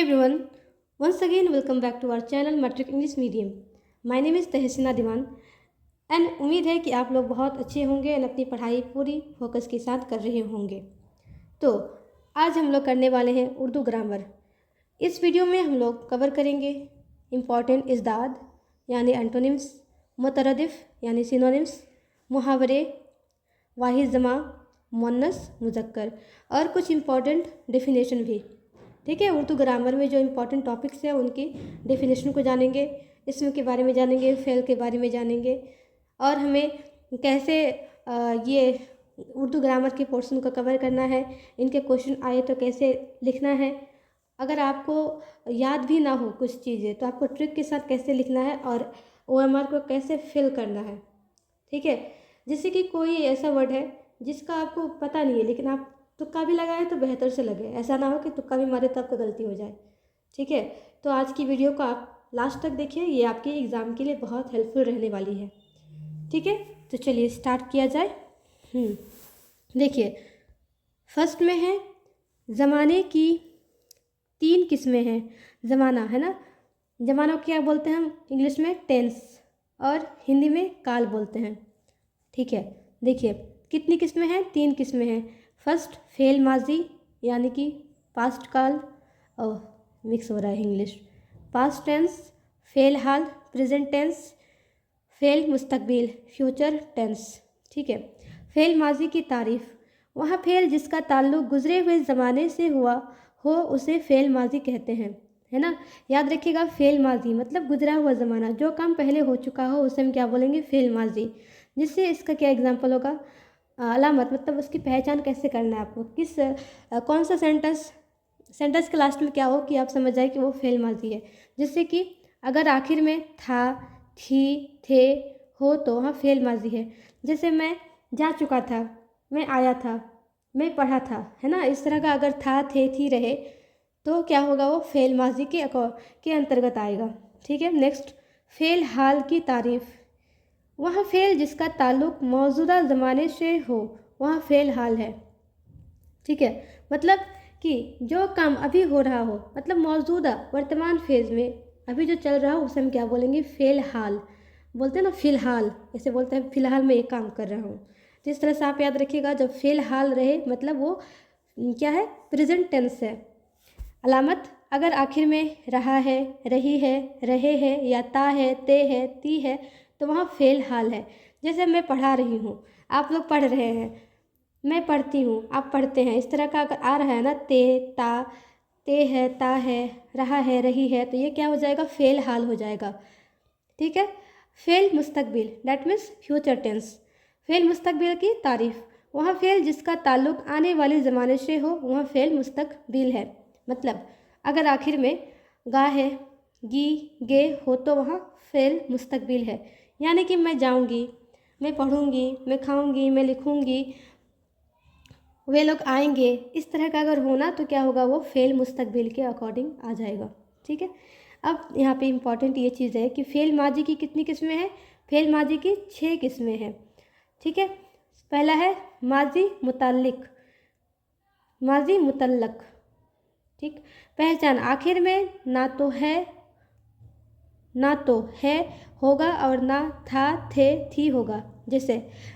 everyone, once again welcome back to our channel Matric English Medium. My name is Tahseena Diwan and उम्मीद है कि आप लोग बहुत अच्छे होंगे और अपनी पढ़ाई पूरी फोकस के साथ कर रहे होंगे। तो आज हम लोग करने वाले हैं उर्दू ग्रामर। इस वीडियो में हम लोग कवर करेंगे इम्पॉर्टेंट इज़दाद यानी एंटोनिम्स, मुतरदिफ़ यानी सिनोनिम्स, मुहावरे, वाहिद जमा, मुअन्नस, मुज़क्कर और कुछ इम्पॉर्टेंट डेफिनेशन भी। ठीक है, उर्दू ग्रामर में जो इम्पोर्टेंट टॉपिक्स हैं उनकी डेफिनेशन को जानेंगे, इसम के बारे में जानेंगे, फ़ेल के बारे में जानेंगे और हमें कैसे ये उर्दू ग्रामर के पोर्शन को कवर करना है, इनके क्वेश्चन आए तो कैसे लिखना है। अगर आपको याद भी ना हो कुछ चीज़ें तो आपको ट्रिक के साथ कैसे लिखना है और OMR को कैसे फिल करना है। ठीक है, जैसे कि कोई ऐसा वर्ड है जिसका आपको पता नहीं है लेकिन आप तुक्का भी लगाए तो बेहतर से लगे, ऐसा ना हो कि तुक्का भी मारे तो आपको गलती हो जाए। ठीक है, तो आज की वीडियो को आप लास्ट तक देखिए, ये आपके एग्ज़ाम के लिए बहुत हेल्पफुल रहने वाली है। ठीक है, तो चलिए स्टार्ट किया जाए। देखिए, फर्स्ट में है ज़माने की 3 किस्में हैं। ज़माना है ना, ज़माना को क्या बोलते हैं हम इंग्लिश में? टेंस, और हिंदी में काल बोलते हैं। ठीक है, देखिए कितनी किस्में हैं? 3 किस्में हैं। फर्स्ट फेल माजी यानी कि पास्ट काल, मिक्स हो रहा है इंग्लिश, पास्ट टेंस, फेल हाल प्रेजेंट टेंस, फेल मुस्तकबिल फ्यूचर टेंस। ठीक है, फेल माजी की तारीफ़, वहाँ फेल जिसका ताल्लुक़ गुज़रे हुए ज़माने से हुआ हो उसे फेल माजी कहते हैं, है ना। याद रखिएगा, फेल माजी मतलब गुज़रा हुआ ज़माना, जो काम पहले हो चुका हो उसे हम क्या बोलेंगे? फेल माजी। जिससे इसका क्या एग्जाम्पल होगा? अलामत, मतलब उसकी पहचान कैसे करना है आपको, किस कौन सा सेंटेंस के लास्ट में क्या हो कि आप समझ जाए कि वो फेल माजी है। जिससे कि अगर आखिर में था, थी, थे, हो तो वहाँ फेल माजी है। जैसे मैं जा चुका था, मैं आया था, मैं पढ़ा था, है ना। इस तरह का अगर था, थे, थी रहे तो क्या होगा? वो फेल माजी के अंतर्गत आएगा। ठीक है, नेक्स्ट फेल हाल की तारीफ़, वहाँ फेल जिसका ताल्लुक़ मौजूदा ज़माने से हो वहाँ फेल हाल है। ठीक है, मतलब कि जो काम अभी हो रहा हो, मतलब मौजूदा वर्तमान फेज़ में अभी जो चल रहा हो उसे हम क्या बोलेंगे? फेल हाल बोलते हैं ना, फ़िलहाल ऐसे बोलते हैं, फ़िलहाल मैं ये काम कर रहा हूँ। तो इस तरह से आप याद रखिएगा, जब फेल हाल रहे मतलब वो क्या है? प्रेजेंट टेंस है। अलामत, अगर आखिर में रहा है, रही है, रहे हैं या ता है, ते है, ती है तो वहाँ फेल हाल है। जैसे मैं पढ़ा रही हूँ, आप लोग पढ़ रहे हैं, मैं पढ़ती हूँ, आप पढ़ते हैं, इस तरह का अगर आ रहा है ना, ते, ता, ते है, ता है, रहा है, रही है, तो ये क्या हो जाएगा? फेल हाल हो जाएगा। ठीक है, फेल मुस्तकबिल दैट मीन्स फ्यूचर टेंस, फेल मुस्तकबिल की तारीफ़, वहाँ फेल जिसका ताल्लुक़ आने वाले ज़माने से हो वहाँ फेल मुस्तकबिल है। मतलब अगर आखिर में गा है, गी, गे हो तो वहाँ फेल मुस्तकबिल है। यानी कि मैं जाऊंगी, मैं पढ़ूंगी, मैं खाऊंगी, मैं लिखूंगी, वे लोग आएंगे, इस तरह का अगर होना तो क्या होगा? वो फेल मुस्तकबिल के अकॉर्डिंग आ जाएगा। ठीक है, अब यहाँ पे इम्पॉर्टेंट ये चीज़ है कि फेल माजी की कितनी किस्में हैं? फेल माजी की 6 किस्में हैं। ठीक है, पहला है माजी मुताल्लिक, माजी मुतल्लक। ठीक, पहचान, आखिर में ना तो है होगा और ना था, थे, थी होगा। जैसे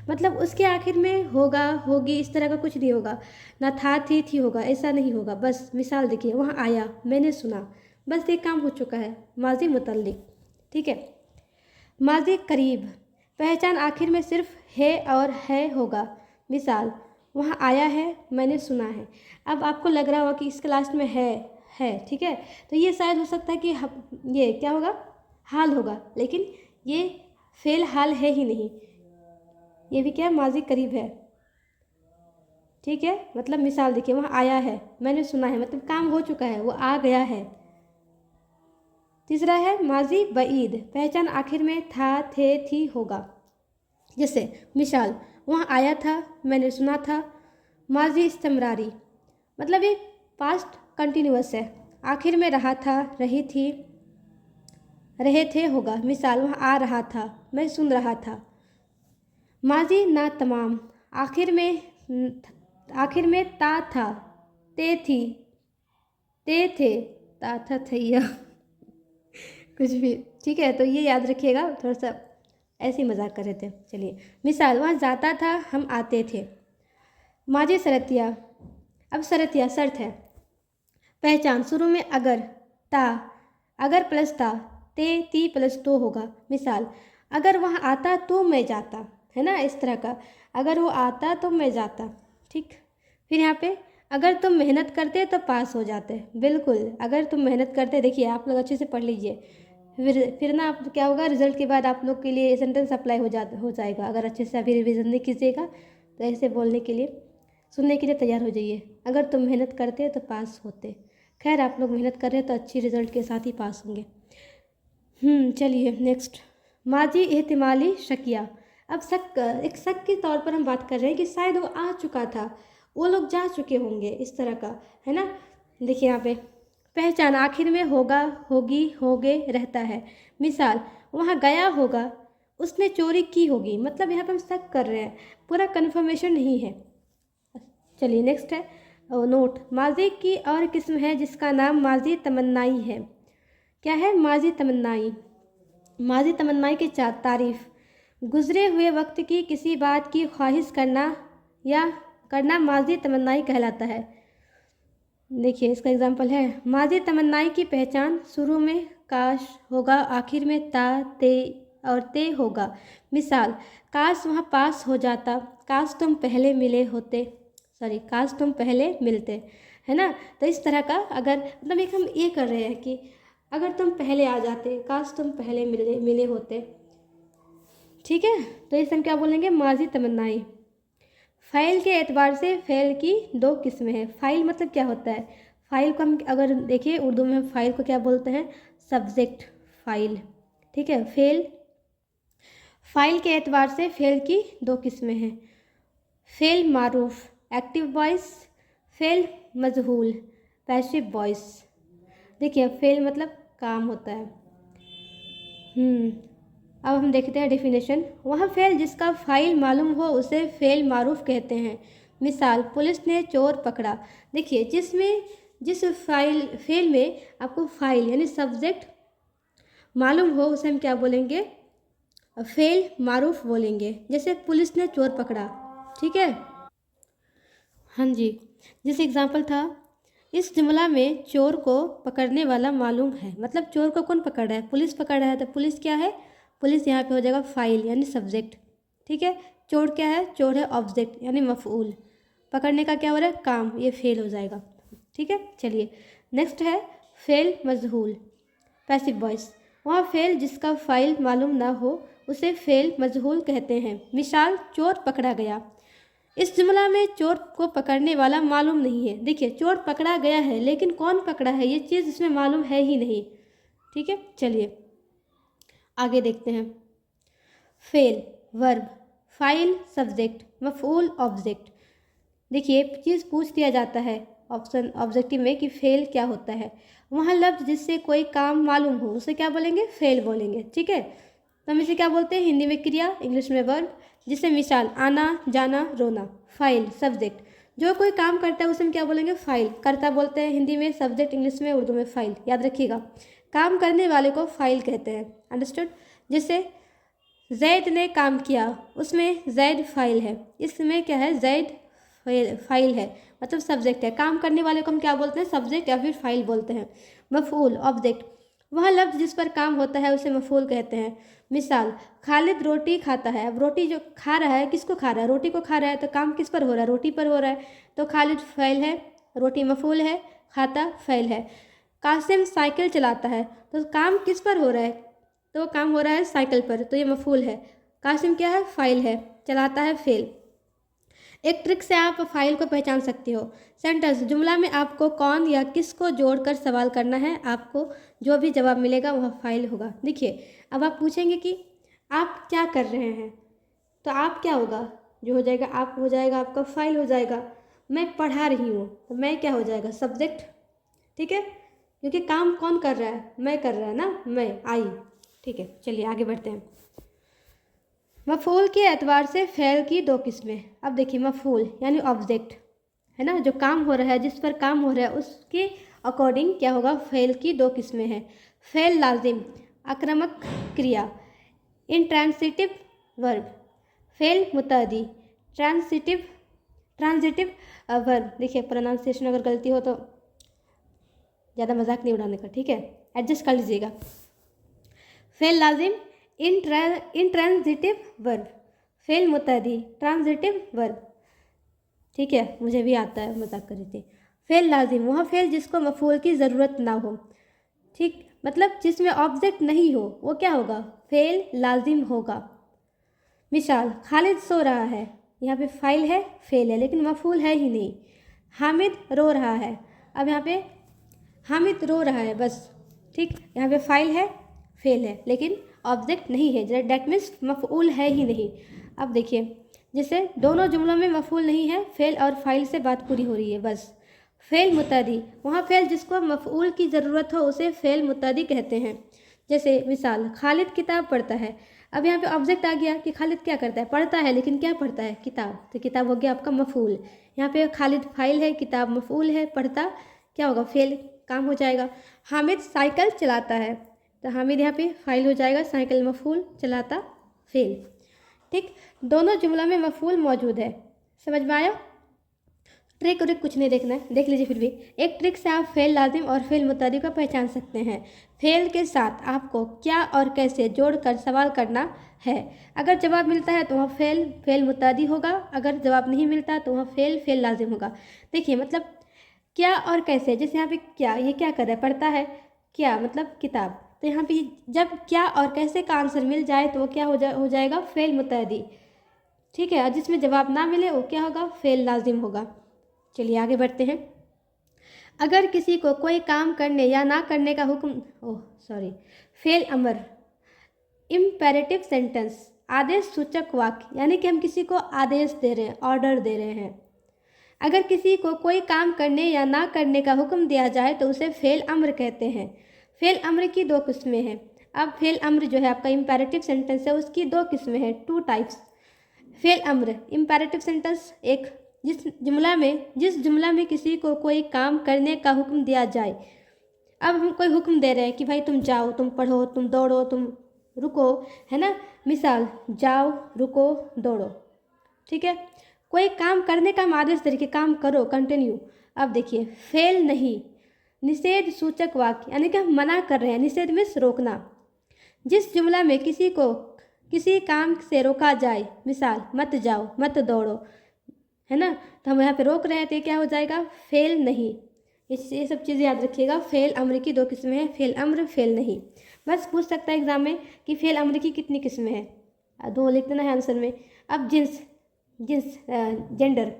मतलब उसके आखिर में होगा, होगी, इस तरह का कुछ नहीं होगा। ना था, थी होगा, ऐसा नहीं होगा। बस मिसाल देखिए, वहाँ आया, मैंने सुना, बस एक काम हो चुका है, माजी मुतल्लिक। ठीक है, माजी करीब, पहचान, आखिर में सिर्फ है और है होगा। मिसाल, वहाँ आया है, मैंने सुना है। अब आपको लग रहा होगा कि इसके लास्ट में है। ठीक है, तो ये शायद हो सकता है कि ये क्या होगा? हाल होगा, लेकिन ये फेल हाल है ही नहीं, ये भी क्या है? माजी करीब है। ठीक है, मतलब मिसाल देखिए, वहाँ आया है, मैंने सुना है, मतलब काम हो चुका है, वो आ गया है। तीसरा है माजी बईद, पहचान, आखिर में था, थे, थी होगा। जैसे मिसाल, वहाँ आया था, मैंने सुना था। माजी इस्तिमरारी, मतलब ये पास्ट कंटिन्यूअस है, आखिर में रहा था, रही थी, रहे थे होगा। मिसाल, वहाँ आ रहा था, मैं सुन रहा था। माजी ना तमाम, आखिर में ता था, ते थी, ते थे, ता था थैया कुछ भी, ठीक है। तो ये याद रखिएगा, थोड़ा सा ऐसे ही मजाक कर रहे थे। चलिए, मिसाल, वहाँ जाता था हम आते थे। माजे सरतिया, अब सरतिया शर्त है। पहचान, शुरू में अगर, ता, अगर प्लस ता, ते ती प्लस तो होगा। मिसाल, अगर वहाँ आता तो मैं जाता, है ना, इस तरह का। अगर वो आता तो मैं जाता, ठीक। फिर यहाँ पे अगर तुम मेहनत करते तो पास हो जाते, बिल्कुल। अगर तुम मेहनत करते, देखिए आप लोग अच्छे से पढ़ लीजिए, फिर ना आप क्या होगा, रिजल्ट के बाद आप लोग के लिए सेंटेंस अप्लाई हो जाएगा। अगर अच्छे से अभी रिविजन नहीं कीजिएगा तो ऐसे बोलने के लिए, सुनने के लिए तैयार हो जाइए। अगर तुम मेहनत करते तो पास होते। खैर, आप लोग मेहनत कर रहे हैं तो अच्छी रिजल्ट के साथ ही पास होंगे। चलिए नेक्स्ट, माजी एहतिमाली शकिया। अब शक, एक शक के तौर पर हम बात कर रहे हैं कि शायद वो आ चुका था, वो लोग जा चुके होंगे, इस तरह का, है ना। देखिए यहाँ पे पहचान, आखिर में होगा, होगी, होगे रहता है। मिसाल, वहाँ गया होगा, उसने चोरी की होगी। मतलब यहाँ पे हम शक कर रहे हैं, पूरा कन्फर्मेशन नहीं है। चलिए नेक्स्ट है नोट, माजी की और किस्म है जिसका नाम माजी तमन्नाई है। क्या है? माजी तमन्नाई। माजी तमन्नाई की तारीफ, गुजरे हुए वक्त की किसी बात की ख्वाहिश करना या करना माजी तमन्नाई कहलाता है। देखिए इसका एग्जाम्पल है, माजी तमन्नाई की पहचान, शुरू में काश होगा, आखिर में ता, ते और ते होगा। मिसाल, काश वहाँ पास हो जाता, काश तुम पहले मिले होते, सॉरी काश तुम पहले मिलते, है ना। तो इस तरह का, अगर मतलब एक हम ये कर रहे हैं कि अगर तुम पहले आ जाते, काश तुम पहले मिले होते, ठीक है। तो इसे हम क्या बोलेंगे? माजी तमन्नाई। फ़ाइल के एतबार से फ़ेल की दो किस्में हैं। फ़ाइल मतलब क्या होता है? फ़ाइल को हम अगर देखिए उर्दू में हम फ़ाइल को क्या बोलते हैं? सब्जेक्ट फ़ाइल, ठीक है। फ़ाइल के एतबार से फ़ेल की दो किस्में हैं। फ़ेल मारूफ एक्टिव वॉइस, फ़ेल मजहूल पैसिव वॉइस। देखिए फ़ेल मतलब काम होता है। अब हम देखते हैं डेफिनेशन। वह फ़ेल जिसका फ़ाइल मालूम हो उसे फ़ेल मारूफ कहते हैं। मिसाल, पुलिस ने चोर पकड़ा। देखिए जिस फ़ेल में आपको फ़ाइल यानी सब्जेक्ट मालूम हो उसे हम क्या बोलेंगे? फ़ेल मारूफ बोलेंगे। जैसे पुलिस ने चोर पकड़ा, ठीक है। हाँ जी, जैसे एग्जाम्पल था, इस जुमला में चोर को पकड़ने वाला मालूम है। मतलब चोर को कौन पकड़ रहा है? पुलिस पकड़ रहा है। तो पुलिस क्या है? पुलिस यहाँ पे हो जाएगा फ़ाइल यानी सब्जेक्ट, ठीक है। चोर क्या है? चोर है ऑब्जेक्ट यानी मफ़ऊल। पकड़ने का क्या हो रहा है? काम, ये फेल हो जाएगा, ठीक है। चलिए नेक्स्ट है फेल मजहूल पैसिव वॉइस। वह फेल जिसका फ़ाइल मालूम ना हो उसे फेल मजहूल कहते हैं। मिसाल, चोर पकड़ा गया। इस जुमला में चोर को पकड़ने वाला मालूम नहीं है। देखिए चोर पकड़ा गया है लेकिन कौन पकड़ा है ये चीज़ इसमें मालूम है ही नहीं, ठीक है। चलिए आगे देखते हैं। फेल वर्ब, फाइल सब्जेक्ट, मफऊल ऑब्जेक्ट। देखिए चीज़ पूछ दिया जाता है ऑप्शन ऑब्जेक्टिव में कि फेल क्या होता है। वहाँ लफ्ज़ जिससे कोई काम मालूम हो उसे क्या बोलेंगे? फेल बोलेंगे, ठीक है। तो हम इसे क्या बोलते हैं? हिंदी में क्रिया, इंग्लिश में वर्ब। जिससे मिसाल, आना, जाना, रोना। फाइल सब्जेक्ट, जो कोई काम करता है उसे हम क्या बोलेंगे? फाइल। करता बोलते हैं हिंदी में सब्जेक्ट, इंग्लिश में, उर्दू में फाइल। याद रखिएगा, काम करने वाले को फाइल कहते हैं। अंडरस्टूड। जैसे जैद ने काम किया, उसमें जैद फाइल है, इसमें क्या है? जैद फाइल है, मतलब सब्जेक्ट है। काम करने वाले को हम क्या बोलते हैं? सब्जेक्ट या फिर फाइल बोलते हैं। मफऊल ऑब्जेक्ट, वह लफ्ज़ जिस पर काम होता है उसे मफऊल कहते हैं। मिसाल, खालिद रोटी खाता है। अब रोटी जो खा रहा है, किसको खा रहा है? रोटी को खा रहा है। तो काम किस पर हो रहा है? रोटी पर हो रहा है। तो खालिद फ़ाइल है, रोटी मफऊल है, खाता फ़ाइल है। कासिम साइकिल चलाता है, तो काम किस पर हो रहा है? तो काम हो रहा है साइकिल पर, तो ये मफूल है। कासिम क्या है? फाइल है, चलाता है फेल। एक ट्रिक से आप फाइल को पहचान सकते हो। सेंटेंस, जुमला में आपको कौन या किस को जोड़कर सवाल करना है, आपको जो भी जवाब मिलेगा वह फाइल होगा। देखिए अब आप पूछेंगे कि आप क्या कर रहे हैं, तो आप क्या होगा? जो हो जाएगा आप हो जाएगा, आपका फाइल हो जाएगा। मैं पढ़ा रही हूँ, तो मैं क्या हो जाएगा? सब्जेक्ट, ठीक है। क्योंकि काम कौन कर रहा है? मैं कर रहा है ना, मैं आई, ठीक है। चलिए आगे बढ़ते हैं। मफूल के एतबार से फ़ेल की दो किस्में। अब देखिए मफूल यानी ऑब्जेक्ट, है ना, जो काम हो रहा है, जिस पर काम हो रहा है उसके अकॉर्डिंग क्या होगा, फ़ेल की दो किस्में हैं। फ़ेल लाजिम आक्रामक क्रिया, इंट्रांसिटिव वर्ब। फ़ेल मुतादी ट्रांजिटिव वर्ब। देखिए प्रोनाउंसिएशन अगर गलती हो तो ज़्यादा मजाक नहीं उड़ाने का, ठीक है, एडजस्ट कर लीजिएगा। फ़ेल लाजिम इंट्रांजिटिव वर्ब, फ़ेल मुतादी ट्रांजिटिव वर्ब, ठीक है, मुझे भी आता है, मजाक कर रही थी। फ़ेल लाजिम वह फ़ेल जिसको मफ़ूल की ज़रूरत ना हो, ठीक, मतलब जिसमें ऑब्जेक्ट नहीं हो वो क्या होगा, फ़ेल लाजिम होगा। मिसाल, खालिद सो रहा है, यहाँ पे फ़ाइल है, फ़ेल है, लेकिन मफ़ूल है ही नहीं। हामिद रो रहा है, अब यहाँ पे हामिद रो रहा है बस, ठीक, यहाँ पे फ़ाइल है, फ़ेल है, लेकिन ऑब्जेक्ट नहीं है, डैट मीन्स मफ़ऊल है ही नहीं। अब देखिए, जैसे दोनों जुमलों में मफ़ऊल नहीं है, फ़ेल और फ़ाइल से बात पूरी हो रही है बस। फ़ेल मुतादी वहाँ फ़ेल जिसको मफ़ऊल की ज़रूरत हो उसे फ़ेल मुतादी कहते हैं। जैसे मिसाल, खालिद किताब पढ़ता है, अब यहाँ पे ऑब्जेक्ट आ गया कि खालिद क्या करता है, पढ़ता है, लेकिन क्या पढ़ता है, किताब, तो किताब हो गया आपका मफ़ऊल। यहाँ पे खालिद फ़ाइल है, किताब मफ़ऊल है, पढ़ता क्या होगा, फ़ेल, काम हो जाएगा। हामिद साइकिल चलाता है, तो हामिद यहाँ पे फ़ाइल हो जाएगा, साइकिल मफ़ऊल, चलाता फ़ेल, ठीक, दोनों जुमला में मफ़ऊल मौजूद है। समझ में आया। ट्रिक और कुछ नहीं देखना है, देख लीजिए फिर भी। एक ट्रिक से आप फ़ेल लाजिम और फ़ेल मुतादी को पहचान सकते हैं। फ़ेल के साथ आपको क्या और कैसे जोड़कर सवाल करना है। अगर जवाब मिलता है तो वह फ़ेल मुतादी होगा, अगर जवाब नहीं मिलता तो वह फ़ेल लाजिम होगा। देखिए मतलब क्या और कैसे, जैसे यहाँ पे क्या, ये क्या कर रहा है, पढ़ता है, क्या मतलब किताब, तो यहाँ पे जब क्या और कैसे का आंसर मिल जाए तो वो क्या हो जाएगा, फ़ेल मुतादी, ठीक है, और जिसमें जवाब ना मिले वो क्या होगा, फ़ेल लाजिम होगा। चलिए आगे बढ़ते हैं। अगर किसी को कोई काम करने या ना करने का हुक्म, फ़ेल अमर, इम्पेरेटिव सेंटेंस, आदेश सूचक वाक्य, यानी कि हम किसी को आदेश दे रहे हैं, ऑर्डर दे रहे हैं। अगर किसी को कोई काम करने या ना करने का हुक्म दिया जाए तो उसे फ़ेल अम्र कहते हैं। फ़ेल अम्र की दो किस्में हैं। अब फ़ेल अम्र जो है आपका इम्पेरेटिव सेंटेंस है, उसकी दो किस्में हैं, टू टाइप्स। फ़ेल अम्र इम्पेरेटिव सेंटेंस, एक जिस जुमला में किसी को कोई काम करने का हुक्म दिया जाए। अब हम कोई हुक्म दे रहे हैं कि भाई तुम जाओ, तुम पढ़ो, तुम दौड़ो, तुम रुको, है ना। मिसाल, जाओ, रुको, दौड़ो, ठीक है, कोई काम करने का हम आदेश दे रहे कि काम करो, कंटिन्यू। अब देखिए, फेल नहीं, निषेध सूचक वाक्य, यानी कि हम मना कर रहे हैं, निषेध मीन्स रोकना। जिस जुमला में किसी को किसी काम से रोका जाए, मिसाल मत जाओ, मत दौड़ो, है ना, तो हम यहाँ पे रोक रहे हैं, तो ये क्या हो जाएगा, फेल नहीं। ये सब चीज़ें याद रखिएगा। फेल अम्र की दो किस्में हैं, फेल अम्र, फेल नहीं। बस पूछ सकता है एग्जाम में कि फेल अम्र की कितनी किस्में हैं, दो लिख देना है आंसर में। अब जेंडर,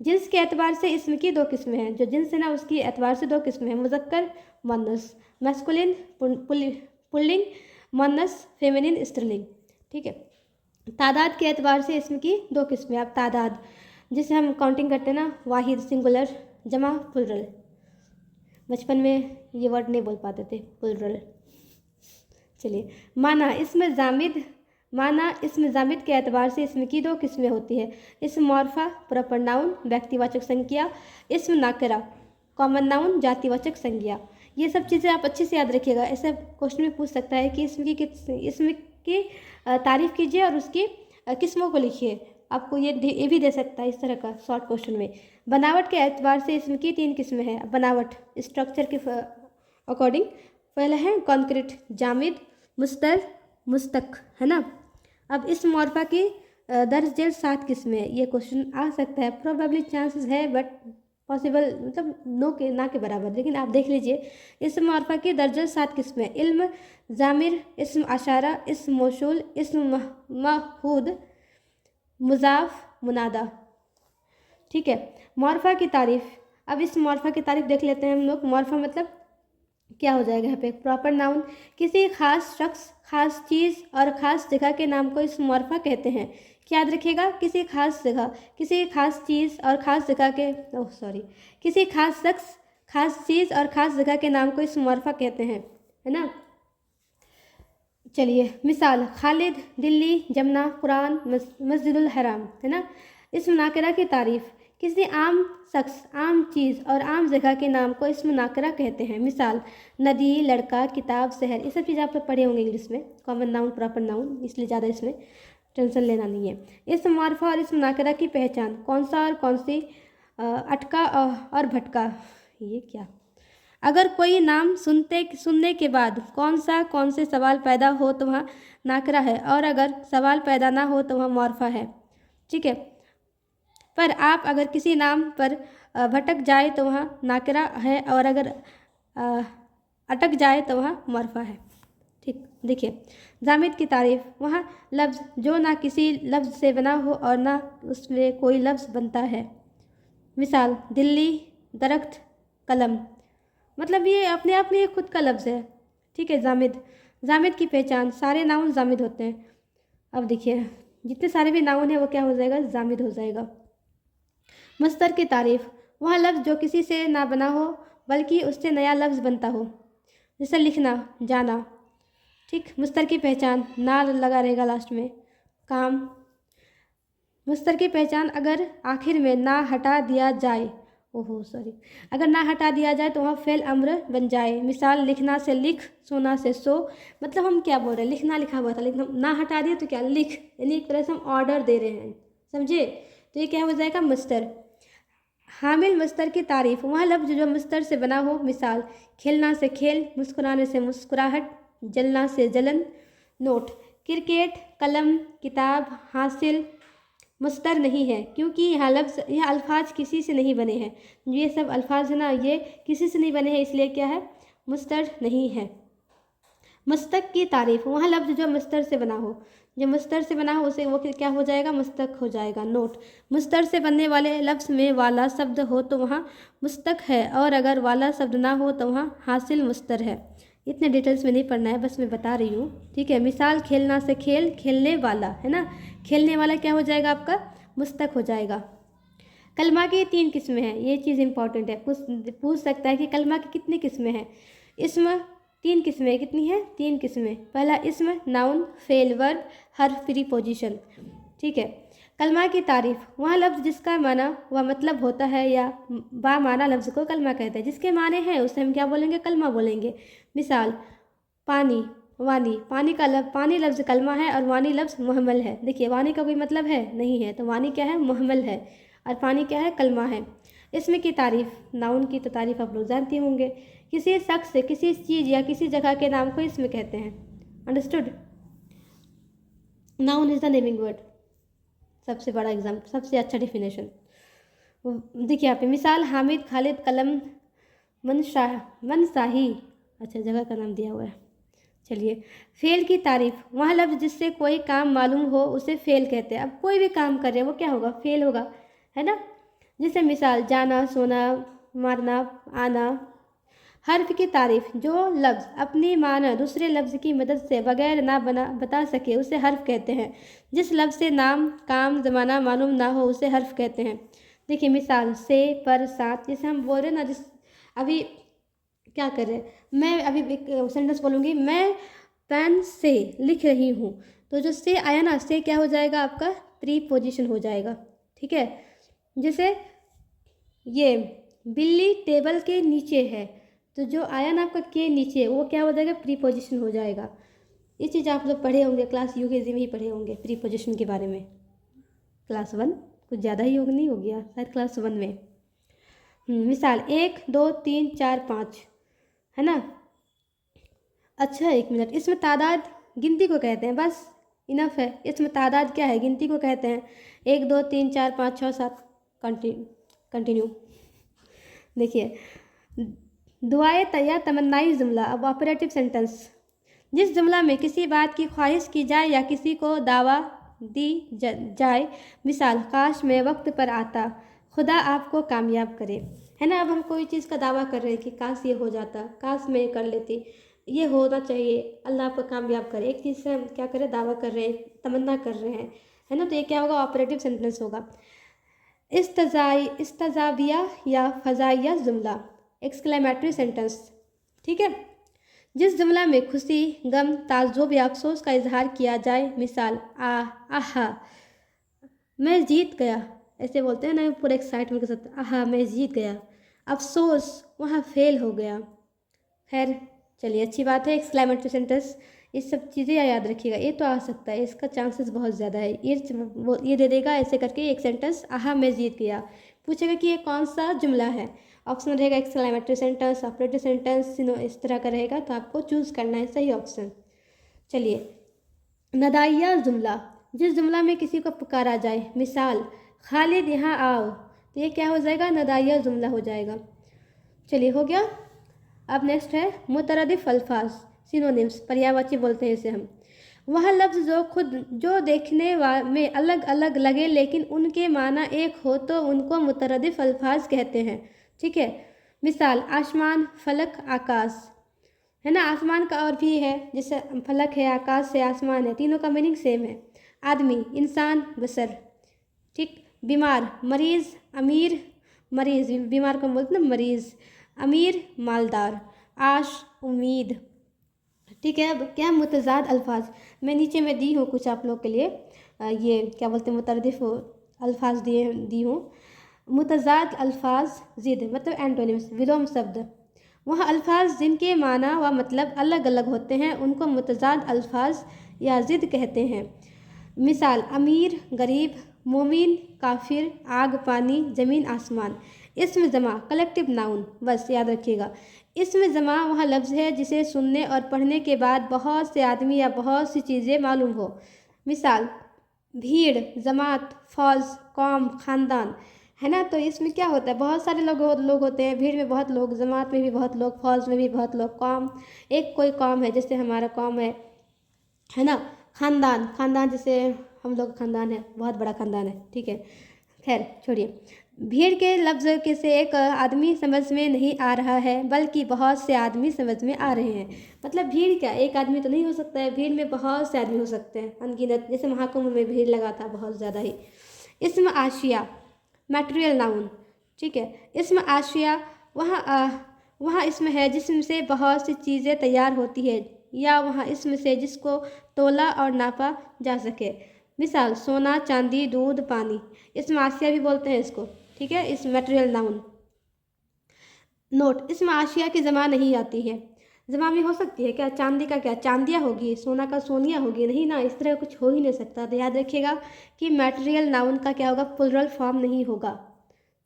जिन्स के एतबार से इसम की दो किस्में हैं, जो जिन्स है ना उसकी एतबार से दो किस्में हैं, मुज़क्कर मुअन्नस, मैस्कुलिन पुल्लिंग, मुअन्नस फेमिनिन स्त्रीलिंग, ठीक है। तादाद के एतबार से इसम की दो किस्में। अब तादाद जिसे हम काउंटिंग करते हैं ना, वाहिद सिंगुलर, जमा प्लुरल। बचपन में ये वर्ड नहीं बोल पाते थे, प्लुरल। चलिए, माना इसम जामिद के एतबार से इसम की दो किस्में होती है, इसम मौरफा प्रॉपर नाउन व्यक्तिवाचक संज्ञा, इसम नाकरा कॉमन नाउन जातिवाचक संज्ञा। ये सब चीज़ें आप अच्छे से याद रखिएगा, ऐसे क्वेश्चन में पूछ सकता है कि इसम की तारीफ़ कीजिए और उसकी किस्मों को लिखिए। आपको ये भी दे सकता है इस तरह का शॉर्ट क्वेश्चन में। बनावट के एतबार से इसम की तीन किस्में हैं। बनावट स्ट्रक्चर के अकॉर्डिंग, पहला है कॉन्क्रीट, जामिद, मुस्तर, मुस्तक, है ना। अब इस मॉर्फा की दर्ज जेल 7 किस्में हैं। ये क्वेश्चन आ सकता है, प्रोबेबली चांसेस है, बट पॉसिबल मतलब ना के बराबर, लेकिन आप देख लीजिए। इस मॉर्फा की दर्जन 7 किस्में, इल्म, जामिर, इस्म आशारा, इस्म मौसूल, इस्म महूद, मुजाफ, मुनादा, ठीक है। मॉर्फा की तारीफ, अब इस मॉर्फा की तारीफ देख लेते हैं हम लोग। मॉर्फा मतलब क्या हो जाएगा यहाँ पे, प्रॉपर नाउन, किसी खास शख्स, खास चीज़ और ख़ास जगह के नाम को इस मॉर्फा कहते हैं। क्या याद रखिएगा, किसी खास जगह, किसी खास चीज़ और ख़ास जगह के किसी खास शख्स, खास चीज़ और ख़ास जगह के नाम को इस मॉर्फा कहते हैं, है ना। चलिए, मिसाल, खालिद, दिल्ली, जमुना, कुरान, मस्जिदुल हराम, है ना। इस नाकिरा की तारीफ़, किसी आम शख्स, आम चीज़ और आम जगह के नाम को इस्म नाकरा कहते हैं। मिसाल नदी, लड़का, किताब, शहर, ये सब चीज़ आप लोग पढ़े होंगे इंग्लिश में, कॉमन नाउन, प्रॉपर नाउन, इसलिए ज़्यादा इसमें टेंशन लेना नहीं है। इस्म मारफा और इस्म नाकरा की पहचान, कौन सा और कौन सी, अटका और भटका, ये क्या। अगर कोई नाम सुनने के बाद कौन से सवाल पैदा हो तो वहाँ नाकरा है, और अगर सवाल पैदा ना हो तो वहाँ मौरफा है। ठीक है, पर आप अगर किसी नाम पर भटक जाए तो वहाँ नाकरा है, और अगर अटक जाए तो वहाँ मौरफा है। ठीक, देखिए जामिद की तारीफ़, वहाँ लफ्ज़ जो ना किसी लफ्ज़ से बना हो और ना उसमें कोई लफ्ज़ बनता है। मिसाल दिल्ली, दरख्त, कलम, मतलब ये अपने आप में एक खुद का लफ्ज़ है। ठीक है, जामिद की पहचान, सारे नाउन जामिद होते हैं। अब देखिए जितने सारे भी नाउन हैं वो क्या हो जाएगा, जामिद हो जाएगा। मस्तर की तारीफ़, वह लफ्ज़ जो किसी से ना बना हो बल्कि उससे नया लफ्ज़ बनता हो, जैसे लिखना, जाना। ठीक, मस्तर की पहचान, ना लगा रहेगा लास्ट में, काम। मस्तर की पहचान, अगर आखिर में ना हटा दिया जाए, अगर ना हटा दिया जाए तो वहाँ फेल अम्र बन जाए। मिसाल लिखना से लिख, सोना से सो, मतलब हम क्या बोल रहे हैं, लिखना लिखा हुआ था लेकिन हम ना हटा दिए तो क्या लिख, यानी एक तरह से हम ऑर्डर दे रहे हैं, समझे, तो ये क्या हो जाएगा, मस्तर। हामिल मस्तर की तारीफ़, वह लफ्ज़ जो मस्तर से बना हो। मिसाल खेलना से खेल, मुस्कुराने से मुस्कुराहट, जलना से जलन। नोट, क्रिकेट, कलम, किताब, हासिल मस्तर नहीं है, क्योंकि यह अल्फाज किसी से नहीं बने हैं। ये सब अल्फाज है ना, ये किसी से नहीं बने हैं, इसलिए क्या है, मस्तर नहीं है। मस्तक की तारीफ़, वह लफ्ज़ जो मस्तर से बना हो, जो मस्तर से बना हो उसे वो क्या हो जाएगा, मस्तक हो जाएगा। नोट, मस्तर से बनने वाले लफ्ज़ में वाला शब्द हो तो वहाँ मुस्तक है, और अगर वाला शब्द ना हो तो वहाँ हासिल मस्तर है। इतने डिटेल्स में नहीं पढ़ना है, बस मैं बता रही हूँ। ठीक है, मिसाल खेलना से खेल, खेलने वाला, है ना, खेलने वाला क्या हो जाएगा आपका, मुस्तक हो जाएगा। कलमा की 3 किस्में हैं, ये चीज़ इंपॉर्टेंट है, पूछ सकता है कि कलमा की कितनी किस्में हैं। इसमें 3 किस्में, कितनी है, 3 किस्में। पहला इसमें नाउन, फेल, वर्ब, हर्फ, प्रीपोजिशन। ठीक है, कलमा की तारीफ़, वह लफ्ज़ जिसका माना व मतलब होता है या बामाना लफ्ज़ को कलमा कहते हैं। जिसके माने हैं उसे हम क्या बोलेंगे, कलमा बोलेंगे। मिसाल पानी, वानी, पानी लफ्ज़ कलमा है और वानी लफ्ज़ मुहम्मल है। देखिए वानी का कोई मतलब है नहीं है, तो वानी क्या है, मुहम्मल है, और पानी क्या है, कलमा है। इसमें की तारीफ़, नाउन की तो तारीफ़ आप लोग जानते होंगे, किसी शख्स से, किसी चीज़ या किसी जगह के नाम को इसमें कहते हैं। Understood, noun is the naming word, सबसे बड़ा एग्जाम्पल, सबसे अच्छा डिफिनेशन। देखिए यहाँ पे मिसाल हामिद, खालिद, कलम, मनशाही, अच्छा जगह का नाम दिया हुआ है। चलिए, फेल की तारीफ़, वह लफ्ज़ जिससे कोई काम मालूम हो उसे फेल कहते हैं। अब कोई भी काम कर रहे हैं वो क्या होगा, फेल होगा, है ना। जैसे मिसाल जाना, सोना, मारना, आना। हर्फ की तारीफ़, जो लफ्ज़ अपनी माना दूसरे लफ्ज़ की मदद से बगैर ना बता सके उसे हर्फ कहते हैं। जिस लफ्ज़ से नाम, काम, ज़माना मालूम ना हो उसे हर्फ कहते हैं। देखिए मिसाल से, पर, साथ, जैसे हम बोल रहे हैं ना, जिस अभी क्या कर रहे हैं, मैं अभी एक सेंटेंस बोलूँगी, मैं पेन से लिख रही हूँ, तो जो से आया ना, से क्या हो जाएगा आपका, प्रीपोजिशन हो जाएगा। ठीक है, जैसे ये बिल्ली टेबल के नीचे है, तो जो आया ना आपका के नीचे, वो क्या हो जाएगा, प्रीपोजिशन हो जाएगा। ये चीज़ आप लोग पढ़े होंगे, क्लास यूकेजी में ही पढ़े होंगे प्रीपोजिशन के बारे में, क्लास 1, कुछ ज़्यादा ही नहीं हो गया शायद, क्लास 1 में। मिसाल 1, 2, 3, 4, 5, है ना। अच्छा 1 मिनट, इसमें तादाद गिनती को कहते हैं, बस इनफ है। इसमें तादाद क्या है, गिनती को कहते हैं। 1, 2, 3, 4, 5, 6, 7, कंटिन्यू। देखिए दुआए या तमन्नाई जुमला, अब ऑपरेटिव सेंटेंस, जिस जुमला में किसी बात की ख्वाहिश की जाए या किसी को दावा दी जाए। मिसाल काश मैं वक्त पर आता, खुदा आपको कामयाब करे, है ना। अब हम कोई चीज़ का दावा कर रहे हैं कि काश ये हो जाता, काश मैं कर लेती, ये होना चाहिए, अल्लाह आपको कामयाब करे, एक चीज़ से हम क्या करें, दावा कर रहे हैं, तमन्ना कर रहे हैं, है ना। तो ये क्या होगा, ऑपरेटिव सेंटेंस होगा। इस्तजाविया या फजाइया जुमला, एक्सक्लेमेटरी सेंटेंस। ठीक है, जिस जुमला में खुशी, गम, ताज्जुब या अफसोस का इजहार किया जाए। मिसाल आहा मैं जीत गया, ऐसे बोलते हैं ना, पूरा एक्साइटमेंट के साथ, आहा मैं जीत गया। अफसोस वहाँ फेल हो गया। खैर चलिए, अच्छी बात है। एक्सक्लेमेटरी सेंटेंस, ये सब चीज़ें याद रखिएगा, ये तो आ सकता है, इसका चांसेस बहुत ज़्यादा है। ये दे देगा ऐसे करके एक सेंटेंस, आहा मैं जीत गया। पूछेगा कि ये कौन सा जुमला है, ऑप्शन रहेगा एक्सक्लेमेटरी सेंटेंस, ऑपरेटिव सेंटेंस, इस तरह का रहेगा, तो आपको चूज़ करना है सही ऑप्शन। चलिए, नदाइया जुमला, जिस जुमला में किसी को पुकारा जाए, मिसाल खालिद यहाँ आओ, तो ये क्या हो जाएगा, नदाइया जुमला हो जाएगा। चलिए, हो गया। अब नेक्स्ट है मुतरदिफ अल्फाज, सिनोनिम्स, पर्यायवाची बोलते हैं इसे हम। वह लफ्ज़ जो देखने में अलग अलग लगे लेकिन उनके माना एक हो, तो उनको मुतरदिफ अल्फाज कहते हैं। ठीक है, मिसाल आसमान, फलक, आकाश, है ना। आसमान का और भी है, जैसे फलक है, आकाश है, आसमान है, तीनों का मीनिंग सेम है। आदमी, इंसान, बशर। ठीक, बीमार, मरीज़, अमीर, मरीज़, बीमार को बोलते हैं मरीज़, अमीर, मालदार, आश, उम्मीद। ठीक है, अब क्या मुतज़ाद अल्फाज, मैं नीचे में दी हूँ कुछ आप लोग के लिए, ये क्या बोलते हैं, मुतरदिफ अल्फाज दी हूँ। मुतज़ाद अल्फाज, ज़िद मतलब एंटोनिम्स, विलोम शब्द। वह अल्फाज जिनके माना व मतलब अलग अलग होते हैं उनको मुतज़ाद अल्फाज या ज़िद कहते हैं। मिसाल अमीर, गरीब, मोमिन, काफिर, आग, पानी, ज़मीन, आसमान। इस्म जमा, कलेक्टिव नाउन, बस याद रखिएगा। इस्म जमा वह लफ्ज़ है जिसे सुनने और पढ़ने के बाद बहुत से आदमी या बहुत सी चीज़ें मालूम हो। मिसाल भीड़, जमात, फौज, कौम, ख़ानदान, है ना। तो इसमें क्या होता है, बहुत सारे लोग होते हैं, भीड़ में बहुत लोग, जमात में भी बहुत लोग, फौज में भी बहुत लोग, कौम, एक कोई कौम है, जैसे हमारा कौम है ना। ख़ानदान, ख़ानदान जैसे हम लोग ख़ानदान है, बहुत बड़ा ख़ानदान है। ठीक है, खैर छोड़िए। भीड़ के लफ्ज़ के से एक आदमी समझ में नहीं आ रहा है, बल्कि बहुत से आदमी समझ में आ रहे हैं। मतलब भीड़ क्या, एक आदमी तो नहीं हो सकता है, भीड़ में बहुत से आदमी हो सकते हैं, अनगिनत, जैसे महाकुंभ में भीड़ लगा था बहुत ज़्यादा ही। इसम आशिया, मटेरियल नाउन। ठीक है, इसम आशिया वहाँ इसम है जिसम से बहुत सी चीज़ें तैयार होती है, या वहाँ इसम से जिसको तोला और नापा जा सके। मिसाल सोना, चांदी, दूध, पानी। इसम आशिया भी बोलते हैं इसको। ठीक है, इस मटेरियल नाउन। नोट, इसमें आशिया की जमा नहीं आती है। जमा में हो सकती है क्या, चांदी का क्या चांदिया होगी, सोना का सोनिया होगी, नहीं ना, इस तरह कुछ हो ही नहीं सकता। तो याद रखिएगा कि मटेरियल नाउन का क्या होगा, प्लुरल फॉर्म नहीं होगा।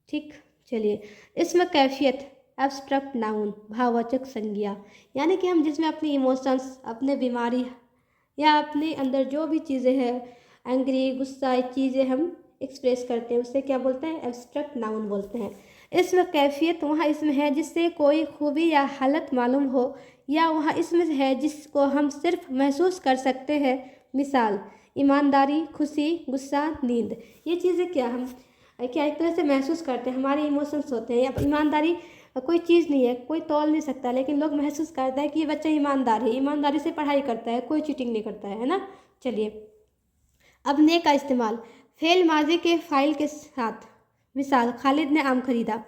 ठीक, चलिए। इसमें कैफियत, एब्स्ट्रैक्ट नाउन, भाववाचक संज्ञा, यानी कि हम जिसमें अपनी इमोशंस, अपने बीमारी या अपने अंदर जो भी चीज़ें हैं, एंग्री, गुस्सा, ये चीज़ें हम एक्सप्रेस करते हैं, उससे क्या बोलते हैं, एब्स्ट्रैक्ट नाउन बोलते हैं। इसमें कैफियत वहाँ इसमें है जिससे कोई खूबी या हालत मालूम हो, या वहाँ इसमें है जिसको हम सिर्फ महसूस कर सकते हैं। मिसाल ईमानदारी, खुशी, गुस्सा, नींद। ये चीज़ें क्या हम क्या एक तरह से महसूस करते हैं, हमारे इमोशंस होते हैं। या ईमानदारी कोई चीज़ नहीं है, कोई तौल नहीं सकता, लेकिन लोग महसूस करता है कि ये बच्चा ईमानदार है, ईमानदारी से पढ़ाई करता है, कोई चीटिंग नहीं करता है ना। चलिए, अब ने का इस्तेमाल, फेल माजी के फ़ाइल के साथ। मिसाल खालिद ने आम खरीदा।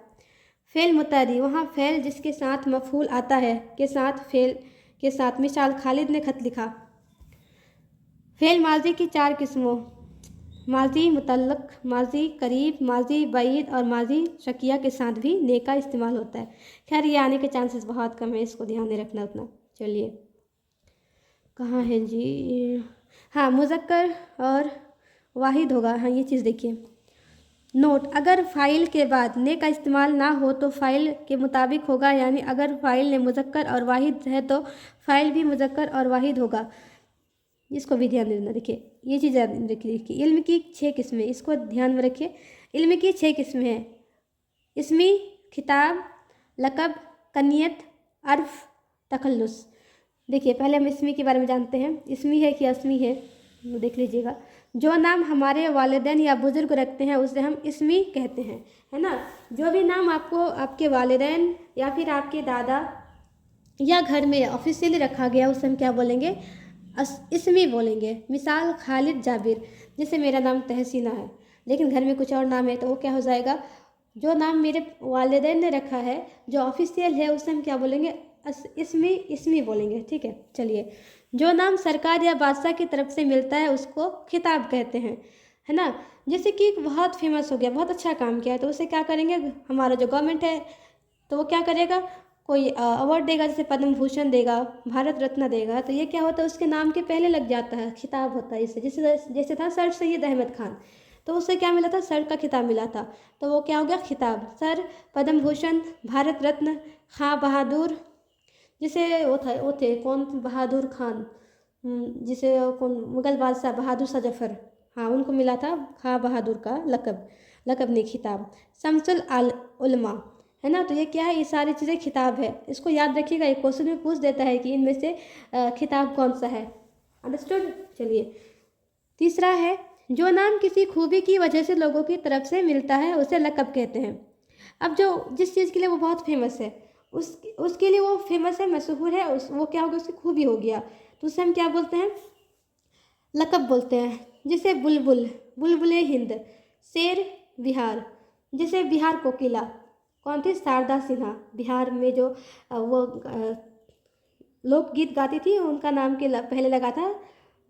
फेल मुतादी, वहाँ फेल जिसके साथ मफूल आता है के साथ फेल के साथ। मिसाल खालिद ने खत लिखा। फेल माजी की 4 किस्मों, माजी मुतल्लक, माजी करीब, माजी बईद और माजी शकिया के साथ भी ने का इस्तेमाल होता है। खैर ये आने के चांसेस बहुत कम है, इसको ध्यान नहीं रखना उतना। चलिए, कहाँ है जी, हाँ मुज़क्कर और वाहिद होगा। हाँ ये चीज़ देखिए। नोट, अगर फ़ाइल के बाद ने का इस्तेमाल ना हो तो फ़ाइल के मुताबिक होगा, यानी अगर फ़ाइल ने मुज़क्कर और वाहिद है तो फ़ाइल भी मुज़क्कर और वाहिद होगा। इसको भी ध्यान देना। देखिए ये चीज़ याद रखिए। इल्म की 6 किस्में, इसको ध्यान में रखिए। इल्म की 6 किस्में हैं, इसमी, खिताब, लक़ब, कनियत, अर्फ़, तखल्लुस। देखिए पहले हम इसमी के बारे में जानते हैं। इसमी है कि असमी है, देख लीजिएगा। जो नाम हमारे वालिदैन या बुज़ुर्ग रखते हैं उसे हम इसमी कहते हैं, है ना। जो भी नाम आपको आपके वालिदैन या फिर आपके दादा या घर में ऑफिशियली रखा गया उसे हम क्या बोलेंगे, इसमी बोलेंगे। मिसाल खालिद जाबिर, जैसे मेरा नाम तहसीना है लेकिन घर में कुछ और नाम है, तो वो क्या हो जाएगा, जो नाम मेरे वालिदैन ने रखा है जो ऑफिशियल है उसे हम क्या बोलेंगे, इसमी बोलेंगे। ठीक है, चलिए। जो नाम सरकार या बादशाह की तरफ से मिलता है उसको खिताब कहते हैं, है ना। जैसे कि बहुत फेमस हो गया, बहुत अच्छा काम किया है, तो उसे क्या करेंगे, हमारा जो गवर्नमेंट है तो वो क्या करेगा, कोई अवार्ड देगा, जैसे पद्म भूषण देगा, भारत रत्न देगा, तो ये क्या होता है, उसके नाम के पहले लग जाता है, खिताब होता है इससे। जैसे जैसे था सर सैयद अहमद खान, तो उसे क्या मिला था, सर का खिताब मिला था, तो वो क्या हो गया, खिताब। सर, पद्म भूषण, भारत रत्न, खां बहादुर, जिसे वो थे कौन, बहादुर खान, जिसे कौन, मुगल बादशाह बहादुर शाह जफर, हाँ, उनको मिला था खां बहादुर का लकब, लकब नहीं खिताब। शमसुल आल उलमा, है ना। तो ये क्या है, ये सारी चीज़ें खिताब है, इसको याद रखिएगा, एक क्वेश्चन में पूछ देता है कि इनमें से खिताब कौन सा है। अंडरस्टूड। चलिए, तीसरा है, जो नाम किसी खूबी की वजह से लोगों की तरफ से मिलता है उसे लकब कहते हैं। अब जो जिस चीज़ के लिए वो बहुत फेमस है, उसके लिए वो फेमस है, मशहूर है, वो क्या होगा, उसकी खूबी हो गया, तो उसे हम क्या बोलते हैं, लकब बोलते हैं। जैसे बुलबुल, बुलबुल हिंद, शेर बिहार, जैसे बिहार कोकिला कौन थी, शारदा सिन्हा, बिहार में जो वो लोकगीत गाती थी, उनका नाम के पहले लगा था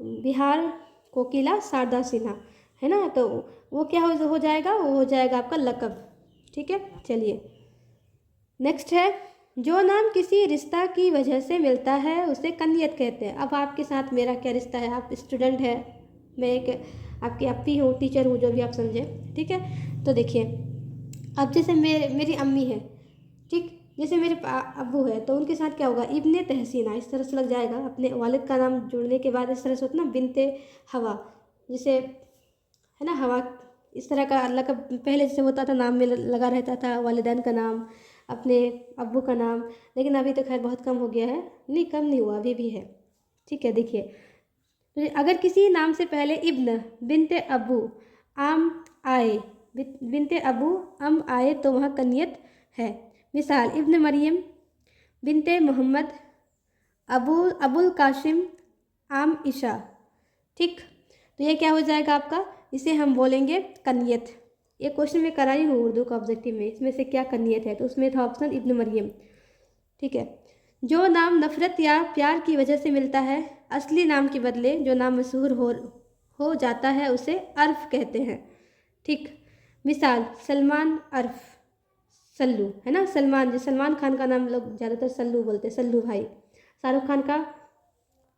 बिहार कोकिला शारदा सिन्हा, है ना। तो वो क्या हो जाएगा, वो हो जाएगा आपका लकब। ठीक है। चलिए, नेक्स्ट है, जो नाम किसी रिश्ता की वजह से मिलता है उसे कन्यत कहते हैं। अब आपके साथ मेरा क्या रिश्ता है, आप स्टूडेंट है, मैं एक आपकी अपी हूँ, टीचर हूँ, जो भी आप समझे। ठीक है। तो देखिए, अब जैसे मेरी अम्मी है, ठीक, जैसे मेरे अब्बू है, तो उनके साथ क्या होगा, इब्ने तहसीना, इस तरह से लग जाएगा, अपने वालिद का नाम जुड़ने के बाद इस तरह से होता ना, बिनते हवा, जैसे है ना, हवा, इस तरह का अल्लाह का पहले जैसे होता था, नाम में लगा रहता था वालिदैन का नाम, अपने अब्बू का नाम, लेकिन अभी तो खैर बहुत कम हो गया है, नहीं कम नहीं हुआ, अभी भी है। ठीक है। देखिए, तो अगर किसी नाम से पहले इब्न, बिनते अबू, आम आए, बिनते अबू अम आए, तो वहाँ कनियत है। मिसाल, इब्न मरियम, बिनते मोहम्मद, अबुल कासिम, आम ईशा। ठीक। तो ये क्या हो जाएगा आपका, इसे हम बोलेंगे कनियत। ये क्वेश्चन मैं कराई हूँ उर्दू का ऑब्जेक्टिव में, इसमें से क्या कनियत है, तो उसमें था ऑप्शन इब्न मरियम। ठीक है। जो नाम नफ़रत या प्यार की वजह से मिलता है, असली नाम के बदले जो नाम मशहूर हो जाता है उसे अर्फ कहते हैं। ठीक। मिसाल, सलमान अर्फ सल्लू, है ना, सलमान, जो सलमान खान का नाम लोग ज़्यादातर सल्लू बोलते हैं, सल्लू भाई। शाहरुख खान का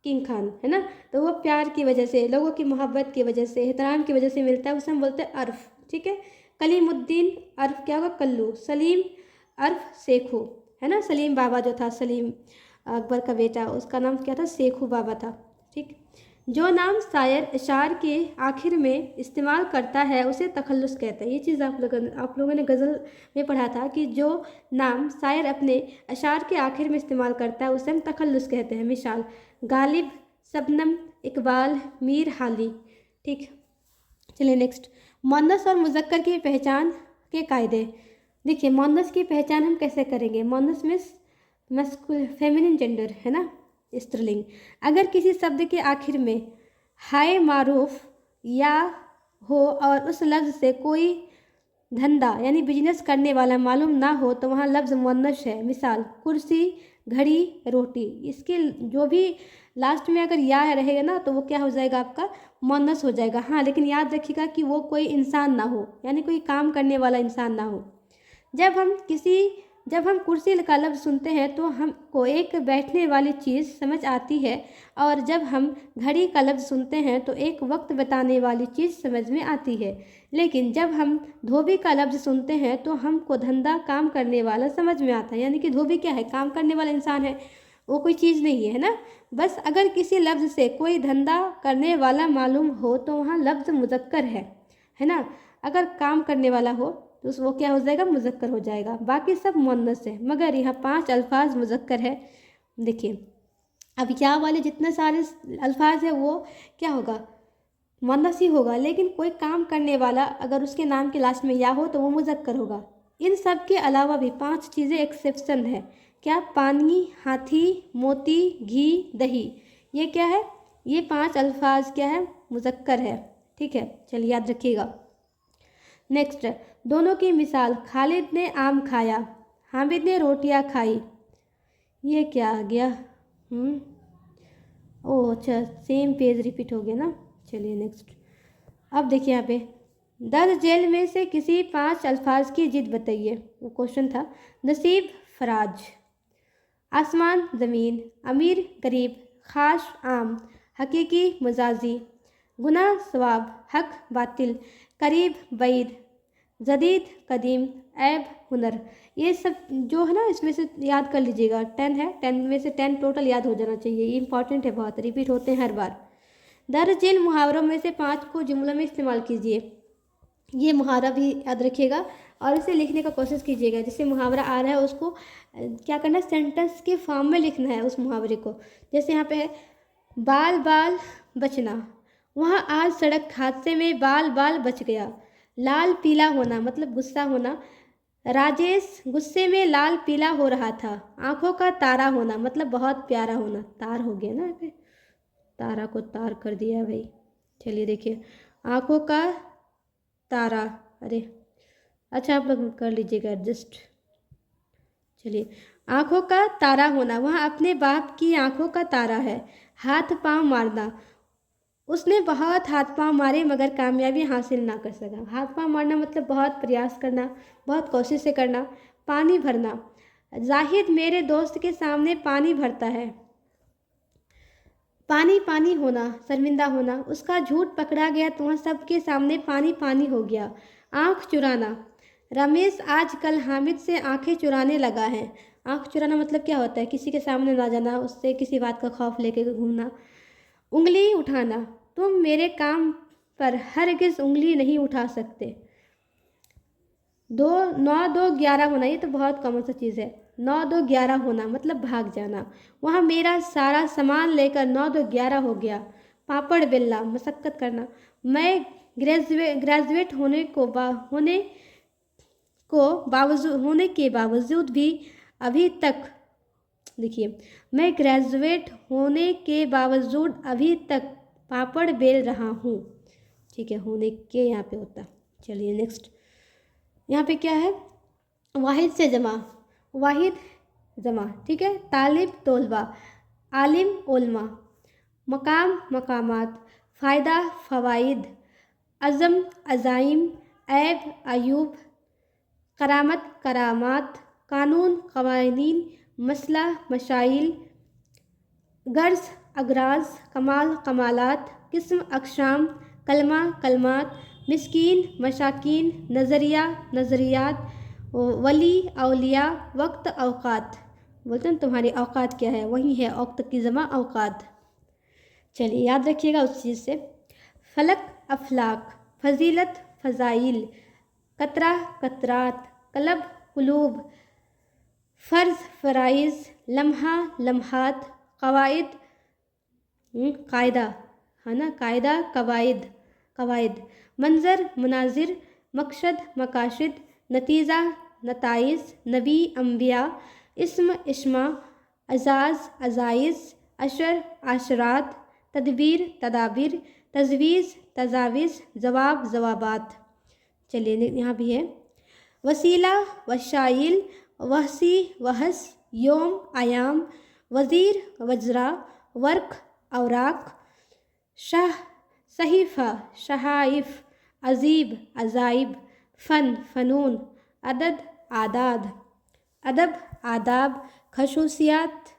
किंग खान, है ना। तो वो प्यार की वजह से, लोगों की मोहब्बत की वजह से, एहतराम की वजह से मिलता है, उसे हम बोलते हैं अर्फ। ठीक है। कलीमुद्दीन अर्फ क्या होगा, कल्लू। सलीम अर्फ सेखू, है ना, सलीम बाबा जो था, सलीम अकबर का बेटा, उसका नाम क्या था, सेखू बाबा था। ठीक। जो नाम शायर इशार के आखिर में इस्तेमाल करता है उसे तखल्लुस कहते हैं। ये चीज़ आप लोगों ने गज़ल में पढ़ा था कि जो नाम शायर अपने अशार के आखिर में इस्तेमाल करता है उसे हम तखल्लुस कहते हैं। मिसाल, गालिब, शबनम, इकबाल, मीर हाली। ठीक। चलिए नेक्स्ट, मुअन्नस और मुज़क्कर की पहचान के कायदे। देखिए, मुअन्नस की पहचान हम कैसे करेंगे, मुअन्नस में मस्कुल फेमिनिन जेंडर, है ना, स्त्रीलिंग। अगर किसी शब्द के आखिर में हाय मारूफ या हो और उस लफ्ज़ से कोई धंधा यानी बिजनेस करने वाला मालूम ना हो तो वहाँ लफ्ज़ मुअन्नस है। मिसाल, कुर्सी, घड़ी, रोटी, इसके जो भी लास्ट में अगर या रहेगा ना तो वो क्या हो जाएगा, आपका मुअन्नस हो जाएगा। हाँ, लेकिन याद रखिएगा कि वो कोई इंसान ना हो, यानी कोई काम करने वाला इंसान ना हो। जब हम कुर्सी का लफ्ज़ सुनते हैं तो हमको एक बैठने वाली चीज़ समझ आती है, और जब हम घड़ी का लफ्ज़ सुनते हैं तो एक वक्त बताने वाली चीज़ समझ में आती है। लेकिन जब हम धोबी का लफ्ज़ सुनते हैं तो हमको धंधा काम करने वाला समझ में आता है, यानी कि धोबी क्या है, काम करने वाला इंसान है, वो कोई चीज़ नहीं है ना। बस अगर किसी लफ्ज़ से कोई धंधा करने वाला मालूम हो तो वहाँ लफ्ज़ मुज़क्कर है ना। अगर काम करने वाला हो तो वो क्या हो जाएगा, मुज़क्कर हो जाएगा। बाकी सब मुअन्नस है, मगर यहाँ 5 अल्फाज मुज़क्कर है। देखिए, अब या वाले जितने सारे अल्फाज है वो क्या होगा, मुअन्नस ही होगा, लेकिन कोई काम करने वाला अगर उसके नाम के लास्ट में या हो तो वो मुज़क्कर होगा। इन सब के अलावा भी 5 चीज़ें एक्सेप्शन है। क्या, पानी, हाथी, मोती, घी, दही, ये क्या है, ये 5 अल्फाज क्या है, मुज़क्कर है। ठीक है। चलिए, याद रखिएगा। नेक्स्ट, दोनों की मिसाल, खालिद ने आम खाया, हामिद ने रोटियां खाई। ये क्या आ गया, ओह अच्छा, सेम पेज रिपीट हो गया ना। चलिए नेक्स्ट, अब देखिए यहाँ पे 10 जेल में से किसी 5 अल्फाज की जिद बताइए, वो क्वेश्चन था। नसीब फराज, आसमान ज़मीन, अमीर गरीब, खास आम, हकीकी मजाजी, गुनाह सवाब, हक बातिल, करीब बैद, जदीद कदीम, ऐब हुनर। ये सब जो है ना इसमें से याद कर लीजिएगा। 10 है, 10 में से 10 टोटल याद हो जाना चाहिए, ये इंपॉर्टेंट है, बहुत रिपीट होते हैं हर बार। दर्ज इन मुहावरों में से 5 को जुमलों में इस्तेमाल कीजिए। ये मुहावरा भी याद रखिएगा और इसे लिखने का कोशिश कीजिएगा। जैसे मुहावरा आ रहा है उसको क्या करना है, सेंटेंस के फॉर्म में लिखना है उस मुहावरे को। जैसे यहाँ पे है बाल बाल बचना, वहाँ आज सड़क हादसे में बाल बाल बच गया। लाल पीला होना मतलब गुस्सा होना, राजेश गुस्से में लाल पीला हो रहा था। आंखों का तारा होना मतलब बहुत प्यारा होना, तार हो गया ना यहाँ पे, तारा को तार कर दिया भाई। चलिए देखिए, आंखों का तारा, अरे अच्छा आप लोग कर लीजिएगा एडजस्ट। चलिए, आंखों का तारा होना, वहाँ अपने बाप की आंखों का तारा है। हाथ पांव मारना, उसने बहुत हाथ पांव मारे मगर कामयाबी हासिल ना कर सका। हाथ पांव मारना मतलब बहुत प्रयास करना, बहुत कोशिश से करना। पानी भरना, जाहिद मेरे दोस्त के सामने पानी भरता है। पानी पानी होना, शर्मिंदा होना, उसका झूठ पकड़ा गया तो वह सबके सामने पानी पानी हो गया। आँख चुराना, रमेश आजकल हामिद से आंखें चुराने लगा है। आँख चुराना मतलब क्या होता है, किसी के सामने ना जाना, उससे किसी बात का खौफ लेके घूमना। उंगली उठाना, तुम मेरे काम पर हरगिज उंगली नहीं उठा सकते। 9-2-11 होना, ये तो बहुत कॉमन सा चीज़ है। 9-2-11 होना मतलब भाग जाना। वहाँ मेरा सारा सामान लेकर 9-2-11 हो गया। पापड़ बेलना, मशक्क़त करना। मैं ग्रेजुएट होने के बावजूद भी अभी तक, देखिए, मैं ग्रेजुएट होने के बावजूद अभी तक पापड़ बेल रहा हूँ। ठीक है, होने के यहाँ पे होता। चलिए नेक्स्ट, यहाँ पे क्या है, वाहिद से जमा, वाहिद जमा, ठीक है। तालिब तोलबा, आलिम ओलमा, मकाम मकामात, फ़ायदा फ़वाइद, अज़म अज़ाइम, ऐब अयूब, करामत करामात, कानून कवानीन, मसला मशाइल, गर्ज अगराज, कमाल कमालात, किस्म अक़साम, कलमा कलमात, मिस्कीन मशाकीन, नज़रिया नज़रियात, वली औलिया, वक्त औक़ात। बोलते हैं तुम्हारी औक़ात क्या है, वही है औक़त की जमा औक़ात। चलिए याद रखिएगा उस चीज़ से। फलक अफलाक, फजीलत फ़ज़ाइल, कतरा कतरात, कलब कुलूब, फ़र्ज़ फ़राइज़, लम्हा लम्हात, क़वाइद कायदा, है ना, कायदा कवाइद कवाइद, मंज़र मनाजिर, मकसद मकासिद, नतीजा नताइज, नबी अम्बिया, इस्म इस्मा, अज़ाज़ अज़ाइज़, अशर आशरात, तदबीर तदाबीर, तजवीज़ तजावीज़, जवाब जवाबात। चलिए यहाँ भी है, वसीला वशाइल, वहसी वहस, योम आयाम, वज़ीर वज्रा, वर्क औराक, शाह सहीफ़ा शहाइफ, अजीब अजाइब, फ़न फ़नून, अदद आदाद, अदब आदाब, खसूसियत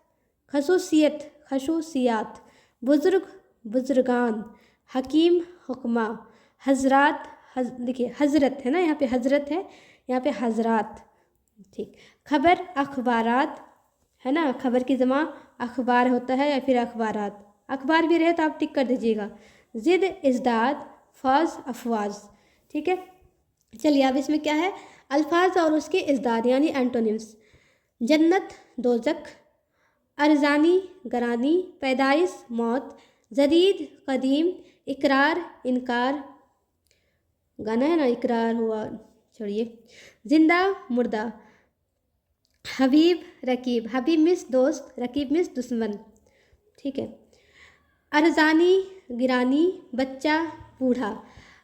खसूसियात, बुज़ुर्ग बुज़ुर्गान, हकीम हुक्मा, हज़रात देखिए हज़रत है ना, यहाँ पे हज़रत है, यहाँ पे हज़रात। ठीक, खबर अखबारात, है ना, खबर की जमा अखबार होता है या फिर अखबारात। अखबार भी रहे तो आप टिक कर दीजिएगा। ज़िद इज़दाद, फ़ाज अफवाज। ठीक है, चलिए अब इसमें क्या है, अल्फाज और उसके इज़दाद यानी एंटोनिम्स। जन्नत दोज़ख, अरज़ानी गरानी, पैदाइश मौत, जदीद कदीम, इकरार इनकार, गाना है ना, इकरार हुआ, छोड़िए। जिंदा मुर्दा, हबीब रकीब, हबीब मिस दोस्त, रकीब मिस दुश्मन। ठीक है, अरज़ानी गिरानी, बच्चा बूढ़ा,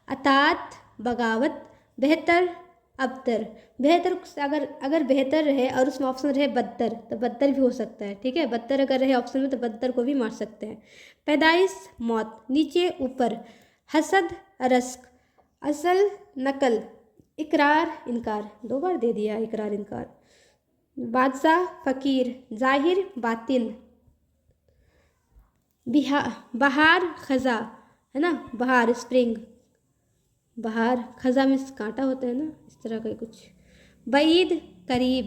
अतात बगावत, बेहतर अबतर। बेहतर अगर बेहतर रहे और उसमें ऑप्शन रहे बदतर तो बदतर भी हो सकता है। ठीक है, बदतर अगर रहे ऑप्शन में तो बदतर को भी मार सकते हैं। पैदाइश मौत, नीचे ऊपर, हसद रस्क, असल नकल, इकरार इनकार, 2 बार दे दिया इकरार इनकार। बादशाह फ़कीर, ज़ाहिर बातिन, बहार खज़ा, है ना, बहार स्प्रिंग, बहार खज़ा में कांटा होता है ना, इस तरह का कुछ। बईद करीब,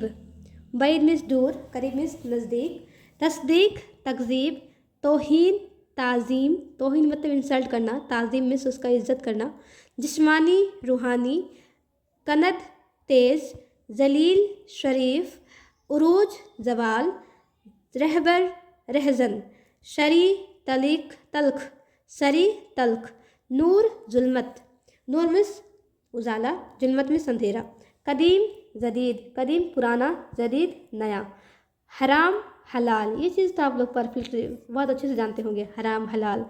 बईद मीन्स दूर, करीब मीन्स नज़दीक। तस्दीक तकज़ीब, तौहीन ताज़ीम, तौहीन मतलब इंसल्ट करना, ताज़ीम मीन्स उसका इज्जत करना। जिस्मानी रूहानी, कनद तेज़, जलील शरीफ, उरूज जवाल, रहबर रहजन, शरी तलिक तल्ख, सरी तल्ख। नूर जुल्मत, नूर मीन्स उजाला, जुल्मत मीन्स अंधेरा। कदीम जदीद, कदीम पुराना, जदीद नया। हराम हलाल, ये चीज़ तो आप लोग परफेक्टली बहुत अच्छे से जानते होंगे, हराम हलाल।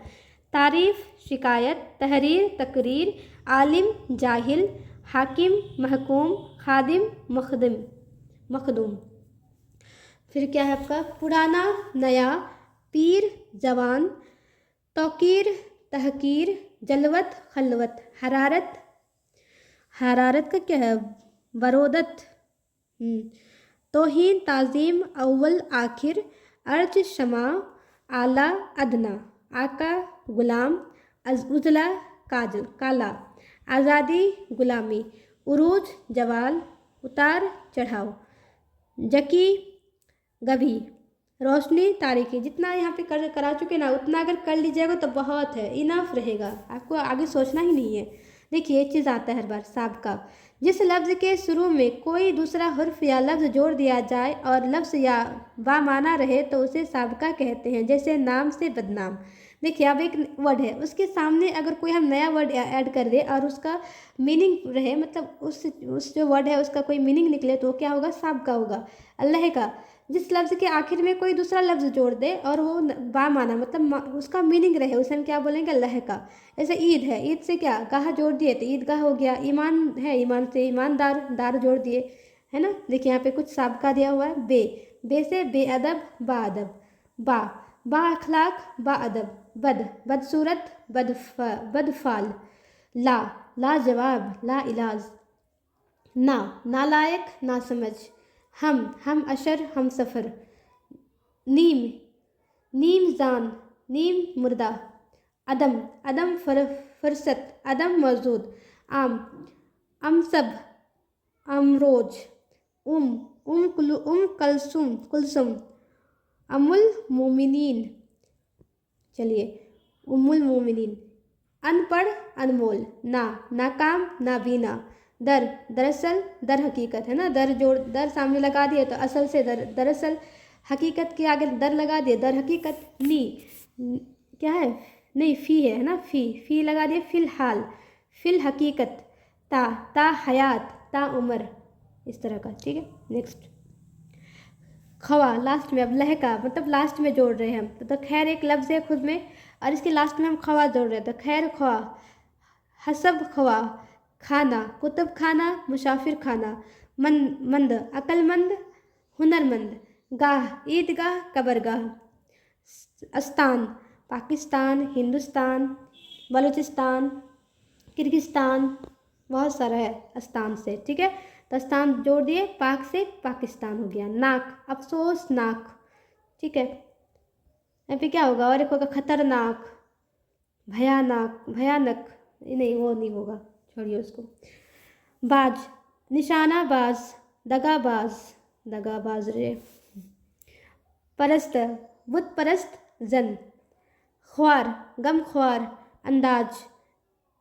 तारीफ़ शिकायत, तहरीर तकरीर, आलिम जाहिल, हाकिम महकूम, खादिम मखदम मखदूम। फिर क्या है आपका, पुराना नया, पीर जवान, तौकीर तहकीर, जलवत खलवत। हरारत, हरारत का क्या है, बरोदत। तौहीन ताज़ीम, अव्वल आखिर, अर्ज शमा, आला अदना, आका गुलाम, उजला काजल काला। आज़ादी गुलामी, उरूज जवाल, उतार चढ़ाव। जकी गभी, रोशनी तारीकी। जितना यहाँ पे करा चुके ना, उतना अगर कर लीजिएगा तो बहुत है, इनफ रहेगा, आपको आगे सोचना ही नहीं है। देखिए एक चीज़ आता है हर बार, साबका। जिस लफ्ज़ के शुरू में कोई दूसरा हुर्फ या लफ्ज़ जोड़ दिया जाए और लफ्ज़ या बामाना रहे तो उसे साबका कहते हैं। जैसे नाम से बदनाम। देखिए अब एक वर्ड है, उसके सामने अगर कोई हम नया वर्ड ऐड कर दे और उसका मीनिंग रहे, मतलब उस जो वर्ड है उसका कोई मीनिंग निकले, तो क्या होगा, साबका होगा। अल्लाह का, जिस लफ्ज़ के आखिर में कोई दूसरा लफ्ज़ जोड़ दे और वो बामाना मतलब उसका मीनिंग रहे, उसे हम क्या बोलेंगे, अल्लाह का। जैसे ईद है, ईद से क्या गाह जोड़ दिए तो ईदगाह हो गया। ईमान है, ईमान से ईमानदार, दार जोड़ दिए, है ना। देखिए यहाँ पे कुछ साबका दिया हुआ है। बे से बेअदब बाअदब, बा अखलाक बाअदब, बदसूरत बदफाल। लाजवाब ला इलाज। नालायक नासमझ। हम अशर हम सफ़र। नीम जान, नीम मुर्दा। अदम फुर्सत, अदम मौजूद। अमसब अमरोज। कुलसुम। अमुल मोमिनीन, चलिए उम्मुल मोमिनीन। अनपढ़ अनमोल। नाकाम नाबीना। दरअसल दर हकीकत, है ना, दर सामने लगा दिए तो असल से दरअसल, हकीकत के आगे दर लगा दिए, दर हकीकत। क्या है, नहीं फ़ी है ना, फ़ी लगा दिए, फ़िलहाल, फ़िल हकीकत। ता हयात, ता उम्र, इस तरह का, ठीक है। नेक्स्ट खवा, लास्ट में, अब लहका मतलब लास्ट में जोड़ रहे हैं हम, तो खैर एक लफ्ज़ है खुद में और इसके लास्ट में हम खवा जोड़ रहे हैं, तो खैर खवा। हसब खवा, खाना, कुतुब खाना, मुसाफिर खाना। मंद अक्लमंद, हुनरमंद। गाह ईदगाह कबरगाह। अस्तान पाकिस्तान, हिंदुस्तान, बलूचिस्तान, किर्गिस्तान, बहुत सारा है अस्तान से, ठीक है। तो अस्तान जोड़ दिए, पाक से पाकिस्तान हो गया। नाक अफसोस नाक, ठीक है। यहाँ पे क्या होगा, और एक होगा खतरनाक, भयानक, नहीं वो नहीं होगा, छोड़िए उसको। बाज निशानाबाज, दगाबाज रे। परस्त बुत परस्त जन। ख्वार गम ख्वार, अंदाज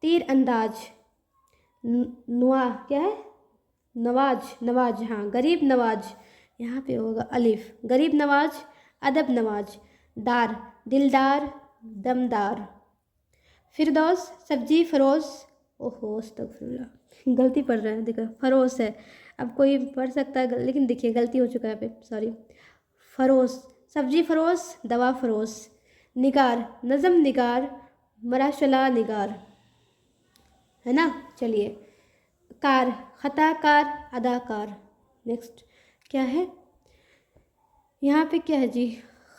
तीर अंदाज। नुआ क्या है, नवाज, हाँ गरीब नवाज, यहाँ पे होगा अलिफ, गरीब नवाज, अदब नवाज। दार दिलदार, दमदार। फिरदौस सब्जी फरोश, ओहो अस्तगफिरुल्लाह, गलती पढ़ रहे हैं, देखो फरोश है, अब कोई पढ़ सकता है लेकिन देखिए गलती हो चुका है पे, सॉरी। फरोश सब्जी फरोश, दवा फरोश। निगार नज़म निगार, मराशला निगार, है ना। चलिए कार खताकार, अदाकार। नेक्स्ट क्या है, यहाँ पे क्या है जी,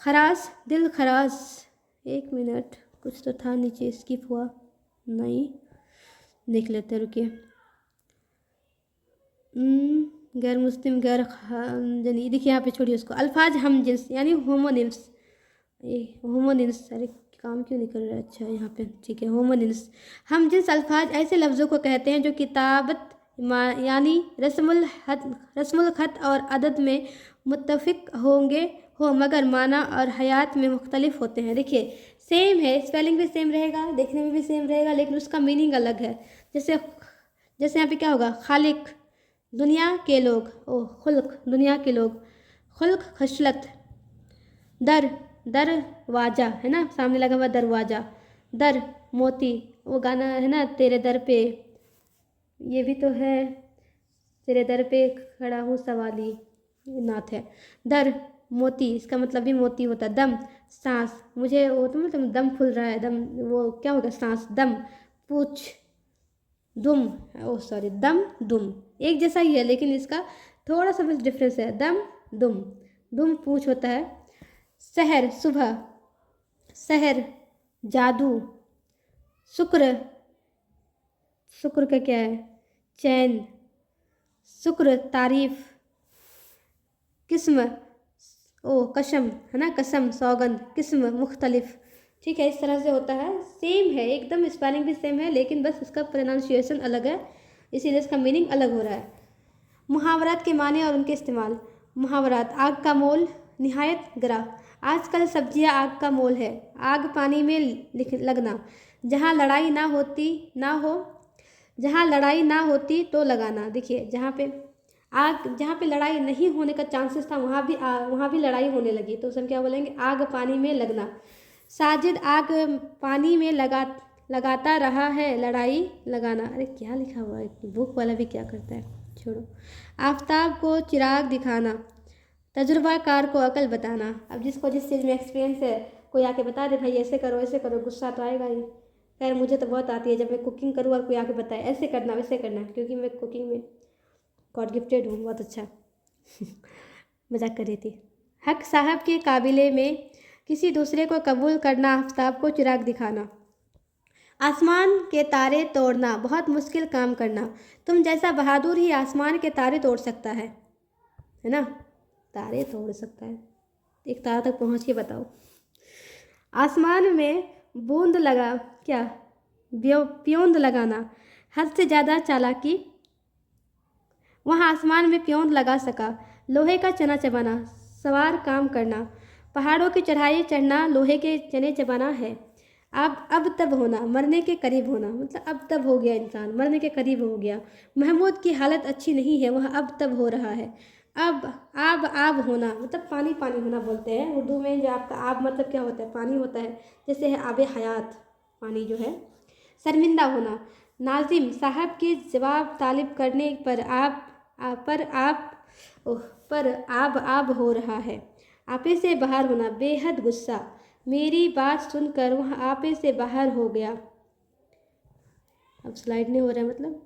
खरास दिल खरास। एक मिनट, कुछ तो था नीचे, स्किप हुआ। नहीं, देख लेते हैं, रुकिए। गैर मुस्लिम, गैर जनी, देखिए यहाँ पे छोड़िए उसको। अल्फाज हम जिन्स यानी होमोनिम्स, ये होमोनिम्स, अरे काम क्यों नहीं कर रहा है, अच्छा यहाँ पे ठीक है। होमोनिम्स हम जिन्स अल्फाज ऐसे लफ्ज़ों को कहते हैं जो किताबत यानी रस्मुल ख़त और अदद में मुत्तफ़िक होंगे हो, मगर माना और हयात में मुख्तलिफ होते हैं। देखिए सेम है, स्पेलिंग भी सेम रहेगा, देखने में भी सेम रहेगा, लेकिन उसका मीनिंग अलग है। जैसे जैसे यहाँ पे क्या होगा, खालिक दुनिया के लोग, ओ खुल्क दुनिया के लोग, खुल्क खशलत, दर दरवाजा है ना, सामने लगा हुआ दरवाजा, दर मोती, वो गाना है ना, तेरे दर पे, ये भी तो है, तेरे दर पे खड़ा हूँ सवाली, ये नात है। दर मोती, इसका मतलब भी मोती होता है। दम सांस, मुझे वो तो मतलब दम फूल रहा है, दम वो क्या होगा, सांस। दम पूछ, दुम, ओ सॉरी, दम दुम एक जैसा ही है, लेकिन इसका थोड़ा सा बस डिफरेंस है। दम दुम, दुम पूछ होता है। सहर सुबह, सहर जादू, शुक्र, शुक्र का क्या है, चैन, शुक्र तारीफ, किस्म, ओ कसम है ना, कसम सौगंध, किस्म मुख्तलिफ, ठीक है, इस तरह से होता है। सेम है एकदम, स्पेलिंग भी सेम है, लेकिन बस इसका प्रोनाउंसिएशन अलग है, इसीलिए इसका मीनिंग अलग हो रहा है। मुहावरात के माने और उनके इस्तेमाल। मुहावरात, आग का मोल निहायत गिरा, आजकल सब्जियां आग का मोल है, आग पानी में लगना, जहाँ लड़ाई ना होती ना हो, जहाँ लड़ाई ना होती तो लगाना। देखिए जहाँ पे आग, जहाँ पे लड़ाई नहीं होने का चांसेस था, वहाँ भी लड़ाई होने लगी, तो उसे हम क्या बोलेंगे, आग पानी में लगना। साजिद आग पानी में लगाता रहा है, लड़ाई लगाना, अरे क्या लिखा हुआ है, बुक वाला भी क्या करता है, छोड़ो। आफताब को चिराग दिखाना, तजुर्बाकार को अकल बताना। अब जिसको जिस चीज़ में एक्सपीरियंस है, कोई आके बता दे भाई ऐसे करो, गुस्सा तो आएगा ही। खैर मुझे तो बहुत आती है, जब मैं कुकिंग करूँ और कोई आके बताए ऐसे करना वैसे करना, क्योंकि मैं कुकिंग में गॉड गिफ्टेड हूँ, बहुत अच्छा। मजाक कर रही थी। हक साहब के काबिले में किसी दूसरे को कबूल करना, आफताब को चिराग दिखाना। आसमान के तारे तोड़ना, बहुत मुश्किल काम करना, तुम जैसा बहादुर ही आसमान के तारे तोड़ सकता है ना, तारे तोड़ सकता है, एक तारा तक पहुँच के बताओ। आसमान में बूंद लगा, क्या प्योंद लगाना, हद से ज़्यादा चालाकी, वहाँ आसमान में प्योंद लगा सका। लोहे का चना चबाना, सवार काम करना, पहाड़ों की चढ़ाई चढ़ना, लोहे के चने चबाना है। अब तब होना, मरने के करीब होना, मतलब अब तब हो गया, इंसान मरने के करीब हो गया। महमूद की हालत अच्छी नहीं है, वह अब तब हो रहा है। अब आब होना, मतलब पानी पानी होना बोलते हैं उर्दू में, जो आपका आब मतलब क्या होता है, पानी होता है, जैसे है आब हयात, पानी जो है। शर्मिंदा होना, नाजिम साहब के जवाब तालिब करने पर आब हो रहा है। आपे से बाहर होना, बेहद गुस्सा, मेरी बात सुनकर वह आपे से बाहर हो गया। अब स्लाइड नहीं हो रहा है, मतलब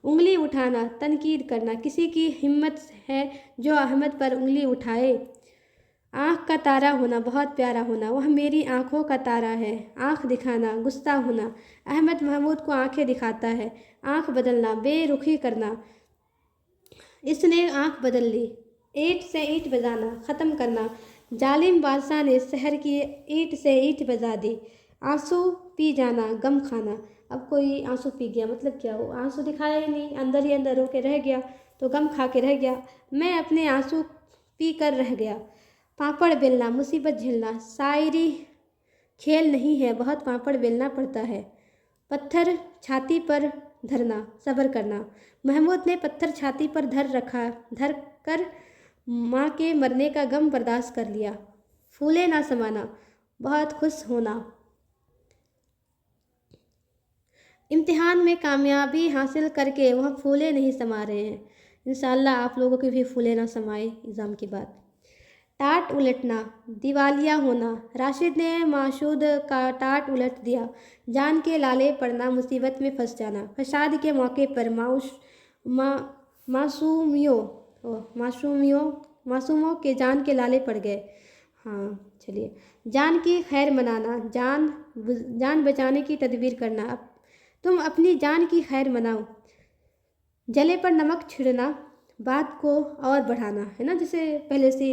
उंगली उठाना, तनकीद करना, किसी की हिम्मत है जो अहमद पर उंगली उठाए। आँख का तारा होना, बहुत प्यारा होना, वह मेरी आँखों का तारा है। आँख दिखाना, गुस्सा होना, अहमद महमूद को आँखें दिखाता है। आँख बदलना, बेरुखी करना, इसने आँख बदल ली। ईंट से ईंट बजाना, ख़त्म करना, जालिम बादशाह ने शहर की ईंट से ईंट बजा दी। आंसू पी जाना, गम खाना, अब कोई आंसू पी गया, मतलब क्या, वो आंसू दिखाया ही नहीं, अंदर ही अंदर रो के रह गया, तो गम खा के रह गया। मैं अपने आंसू पी कर रह गया। पापड़ बेलना, मुसीबत झेलना, शायरी खेल नहीं है, बहुत पापड़ बेलना पड़ता है। पत्थर छाती पर धरना, सब्र करना, महमूद ने पत्थर छाती पर धर कर माँ के मरने का गम बर्दाश्त कर लिया। फूले ना समाना, बहुत खुश होना, इम्तिहान में कामयाबी हासिल करके वह फूले नहीं समा रहे हैं। इंशाल्लाह आप लोगों के भी फूले ना समाए एग्ज़ाम के बाद। टाट उलटना, दिवालिया होना, राशिद ने माशूद का टाट उलट दिया। जान के लाले पड़ना, मुसीबत में फंस जाना, फसाद के मौके पर मासूमों के जान के लाले पड़ गए। हाँ चलिए, जान की खैर मनाना, जान बचाने की तदबीर करना, तुम अपनी जान की खैर मनाओ, जले पर नमक छिड़ना, बात को और बढ़ाना, है ना। जैसे पहले से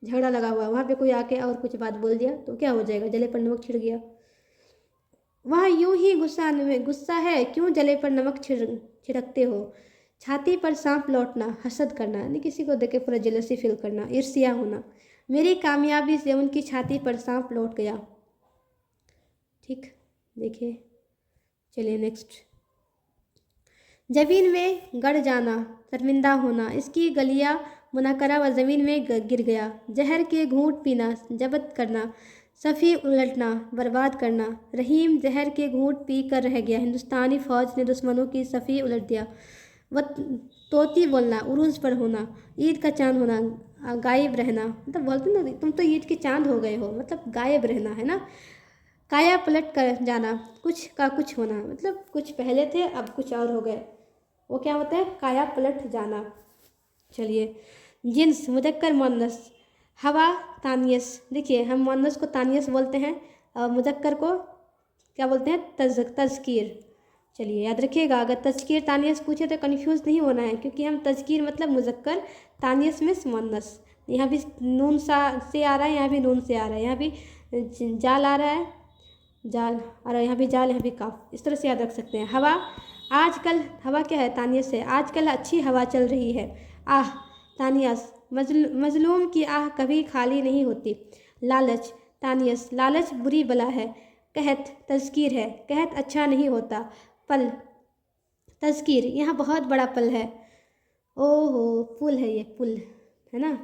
झगड़ा लगा हुआ, वहाँ पे कोई आके और कुछ बात बोल दिया तो क्या हो जाएगा, जले पर नमक छिड़ गया। वह यूं ही गुस्सा है, क्यों जले पर नमक छिड़कते हो। छाती पर सांप लौटना, हसद करना, यानी किसी को देख के पूरा जेलसी फील करना, ईर्ष्या होना। मेरी कामयाबी से उनकी छाती पर सांप लौट गया। ठीक, देखिए, चलिए नेक्स्ट। जमीन में गड़ जाना, शर्मिंदा होना, इसकी गलियां मुनक्करा व ज़मीन में गिर गया। जहर के घूंट पीना, जब्त करना, सफ़ी उलटना, बर्बाद करना। रहीम जहर के घूंट पी कर रह गया, हिंदुस्तानी फ़ौज ने दुश्मनों की सफ़ी उलट दिया। व तोती बोलना, उरूज पर होना, ईद का चांद होना, गायब रहना, मतलब बोलते ना तुम तो ईद के चांद हो गए हो, मतलब गायब रहना, है ना। काया पलट कर जाना, कुछ का कुछ होना, मतलब कुछ पहले थे अब कुछ और हो गए, वो क्या होता है, काया पलट जाना। चलिए, जिन्स मुदक्कर मुअन्नस, हवा तानियस। देखिए, हम मुअन्नस को तानियस बोलते हैं और मुदक्कर को क्या बोलते हैं, तज़कीर। चलिए याद रखिएगा, अगर तज़कीर तानियस पूछे तो कन्फ्यूज़ नहीं होना है, क्योंकि हम तज़कीर मतलब मुज़क्कर, तानियस में मुअन्नस। यहाँ भी नून सा से आ रहा है, यहाँ भी नून से आ रहा है, यहाँ भी जाल आ रहा है, जाल, और यहाँ भी जाल, यहाँ भी काफ, इस तरह से याद रख सकते हैं। हवा, आजकल, हवा क्या है, तानियस है, आजकल अच्छी हवा चल रही है। आह तानियस, मजलूम की आह कभी खाली नहीं होती। लालच तानियस, लालच बुरी बला है। कहत तज़कीर है, कहत अच्छा नहीं होता। पल तज़कीर, यहाँ बहुत बड़ा पल है। ओहो, पुल है, ये पुल है ना,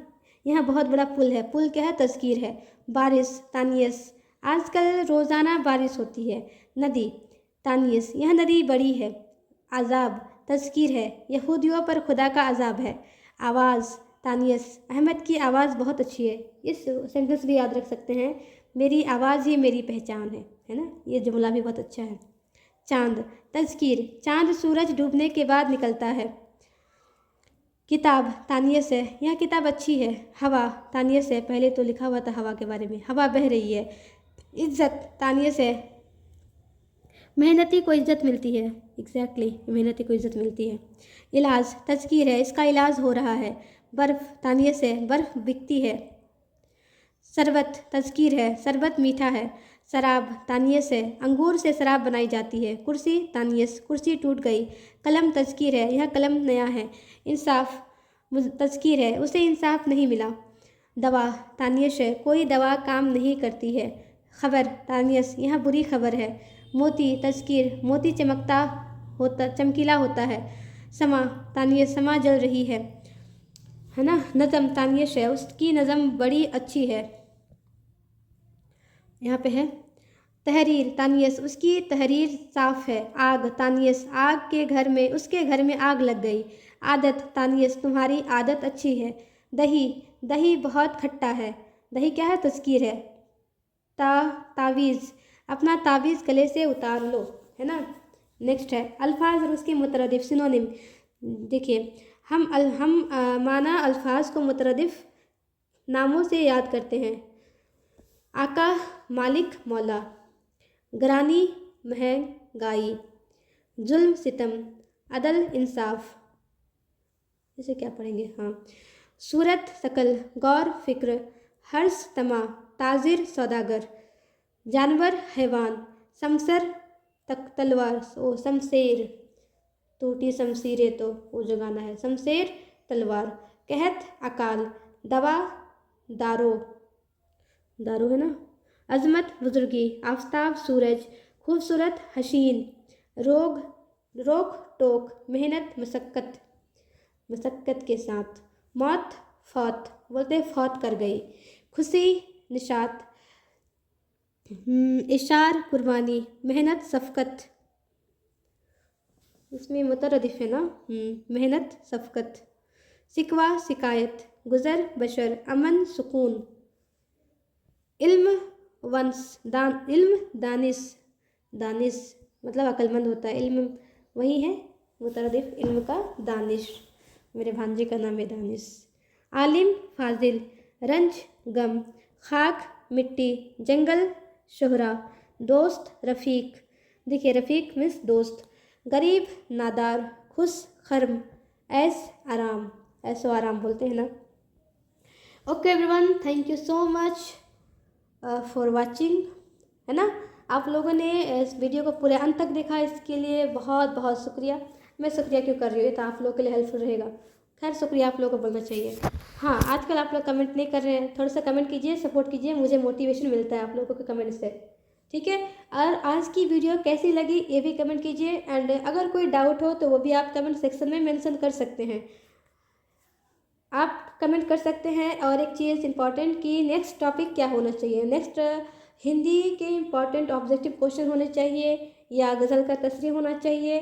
यहाँ बहुत बड़ा पुल है। पुल क्या है, तज़कीर है। बारिश तानियस, आजकल रोज़ाना बारिश होती है। नदी तानियस, यह नदी बड़ी है। अज़ाब तज़कीर है, यहूदियों पर खुदा का अज़ाब है। आवाज़ तानियस, अहमद की आवाज़ बहुत अच्छी है। इस सेंटेंस भी याद रख सकते हैं, मेरी आवाज़ ही मेरी पहचान है ना, ये जुमला भी बहुत अच्छा है। चांद तज़कीर, चांद सूरज डूबने के बाद निकलता है। किताब तानियस है, यह किताब अच्छी है। हवा तानियस है, पहले तो लिखा हुआ था हवा के बारे में, हवा बह रही है। इज्जत तानियस है, मेहनती को इज्जत मिलती है। एग्जैक्टली, मेहनती को इज्जत मिलती है। इलाज तज़कीर है, इसका इलाज हो रहा है। बर्फ़ तानियस है, बर्फ़ बिकती है। शरबत तज़कीर है, शरबत मीठा है। शराब तानियस है, अंगूर से शराब बनाई जाती है। कुर्सी तानियस, कुर्सी टूट गई। कलम तज़कीर है, यह कलम नया है। इंसाफ तज़कीर है, उसे इंसाफ नहीं मिला। दवा तानियस है, कोई दवा काम नहीं करती है। खबर तानियस, यह बुरी खबर है। मोती तज़कीर, मोती चमकीला होता है। समा तानियस, समा जल रही है ना। नज़म तानियस है, उसकी नज़म बड़ी अच्छी है। यहाँ पे है तहरीर तानियस, उसकी तहरीर साफ है। आग तानियस, आग के घर में, उसके घर में आग लग गई। आदत तानियस, तुम्हारी आदत अच्छी है। दही, दही बहुत खट्टा है। दही क्या है, तज़कीर है। तावीज़, अपना तावीज़ गले से उतार लो, है ना। नेक्स्ट है अल्फाज और उसके मुतरदिफ सिनोनिम। देखिए, हम माना अल्फाज को मुतरदिफ नामों से याद करते हैं। आका मालिक मौला, घरानी महंगाई, जुल्म सितम, अदल इंसाफ, इसे क्या पढ़ेंगे, हाँ। सूरत शकल, गौर फिक्र, हर्ष तमा, ताजिर सौदागर, जानवर हैवान, शमसर तलवार, ओ शमशेर, टूटी शमशीरें, तो वो जो गाना है, शमशेर तलवार। कहत अकाल, दवा दारो, दारू है ना। अजमत बुजुर्गी, आफ्ताब सूरज, खूबसूरत हसीन, रोग रोक टोक, मेहनत मशक्क़त, मशक्क़त के साथ। मौत फौत, बोलते फौत कर गई। खुशी निशात, इशार कुर्बानी, मेहनत शफ़क़त, इसमें मुतरदिफ है ना, मेहनत शफ़क़त। शिकवा शिकायत, गुज़र बशर, अमन सुकून। इल्म वंश, इल्म दानिश, दानिश मतलब अक्लमंद होता है। इल्म वही है मुतरदिफ इल्म का, दानिश, मेरे भांजे का नाम है दानिश। आलिम फाजिल, रंज गम, खाक मिट्टी, जंगल शोहरा, दोस्त रफ़ीक, देखिए रफ़ीक मीन्स दोस्त, गरीब नादार, खुश खर्म, ऐश आराम, ऐशो आराम बोलते हैं ना। Okay everyone, thank you so much for watching, है ना। आप लोगों ने इस वीडियो को पूरे अंत तक देखा, इसके लिए बहुत बहुत शुक्रिया। मैं शुक्रिया क्यों कर रही हूँ, तो आप लोगों के लिए हेल्पफुल रहेगा। खैर शुक्रिया आप लोगों को बोलना चाहिए। हाँ, आजकल आप लोग कमेंट नहीं कर रहे हैं, थोड़ा सा कमेंट कीजिए, सपोर्ट कीजिए, मुझे मोटिवेशन मिलता है आप लोगों के कमेंट से, ठीक है। और आज की वीडियो कैसी लगी ये भी कमेंट कीजिए, एंड अगर कोई डाउट हो तो वो भी आप कमेंट सेक्शन में मेंशन कर सकते हैं, आप कमेंट कर सकते हैं। और एक चीज़ इम्पॉर्टेंट कि नेक्स्ट टॉपिक क्या होना चाहिए, नेक्स्ट हिंदी के इम्पॉर्टेंट ऑब्जेक्टिव क्वेश्चन होने चाहिए, या गज़ल का तशरीह होना चाहिए,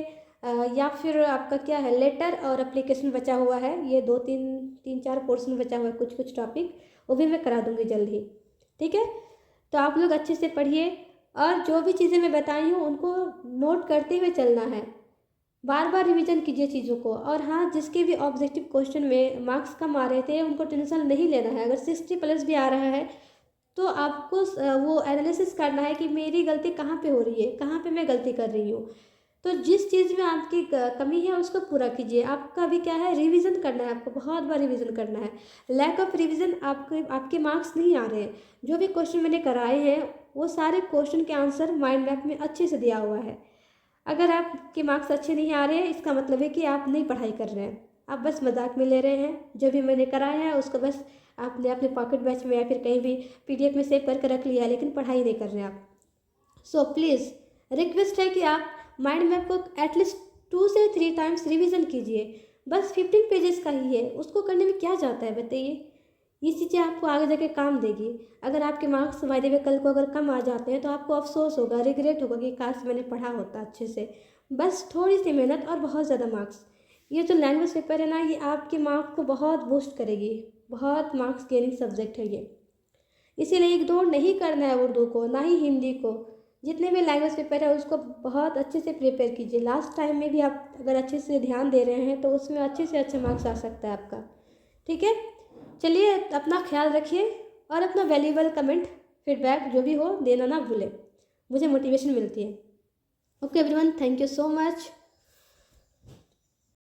या फिर आपका क्या है लेटर और एप्लीकेशन बचा हुआ है, ये तीन चार पोर्शन बचा हुआ है, कुछ टॉपिक वो भी मैं करा दूँगी जल्द ही, ठीक है। तो आप लोग अच्छे से पढ़िए, और जो भी चीज़ें मैं बताई हूँ उनको नोट करते हुए चलना है, बार बार रिवीजन कीजिए चीज़ों को। और हाँ, जिसके भी ऑब्जेक्टिव क्वेश्चन में मार्क्स कम आ रहे थे उनको टेंशन नहीं लेना है। अगर 60+ भी आ रहा है तो आपको वो एनालिसिस करना है कि मेरी गलती कहाँ पे हो रही है, कहाँ पे मैं गलती कर रही हूँ। तो जिस चीज़ में आपकी कमी है उसको पूरा कीजिए। आपका भी क्या है, रिवीजन करना है, आपको बहुत बार रिवीजन करना है। लैक ऑफ रिवीजन आपके मार्क्स नहीं आ रहे हैं। जो भी क्वेश्चन मैंने कराए हैं वो सारे क्वेश्चन के आंसर माइंड मैप में अच्छे से दिया हुआ है। अगर आपके मार्क्स अच्छे नहीं आ रहे हैं इसका मतलब है कि आप नहीं पढ़ाई कर रहे हैं, आप बस मजाक में ले रहे हैं। जो भी मैंने कराया है उसको बस आपने अपने पॉकेट बैच में या फिर कहीं भी PDF में सेव करके रख लिया है, लेकिन पढ़ाई नहीं कर रहे हैं आप। सो प्लीज़ रिक्वेस्ट है कि आप माइंड मैप को एटलीस्ट 2 से 3 टाइम्स रिवीजन कीजिए। बस 15 पेजेस का ही है, उसको करने में क्या जाता है बताइए। ये चीज़ें आपको आगे जाके काम देगी। अगर आपके मार्क्स बाय द वे कल को अगर कम आ जाते हैं तो आपको अफसोस होगा, रिग्रेट होगा कि काश मैंने पढ़ा होता अच्छे से। बस थोड़ी सी मेहनत और बहुत ज़्यादा मार्क्स, ये जो लैंग्वेज पेपर है ना, ये आपके मार्क्स को बहुत बूस्ट करेगी, बहुत मार्क्स गेनिंग सब्जेक्ट है ये। इसीलिए इग्नोर नहीं करना है उर्दू को, ना ही हिंदी को। जितने भी लैंग्वेज पेपर है उसको बहुत अच्छे से प्रिपेयर कीजिए। लास्ट टाइम में भी आप अगर अच्छे से ध्यान दे रहे हैं तो उसमें अच्छे से अच्छा मार्क्स आ सकता है आपका, ठीक है। चलिए अपना ख्याल रखिए, और अपना वैल्यूएबल कमेंट फीडबैक जो भी हो देना ना भूलें, मुझे मोटिवेशन मिलती है। Okay everyone, thank you so much.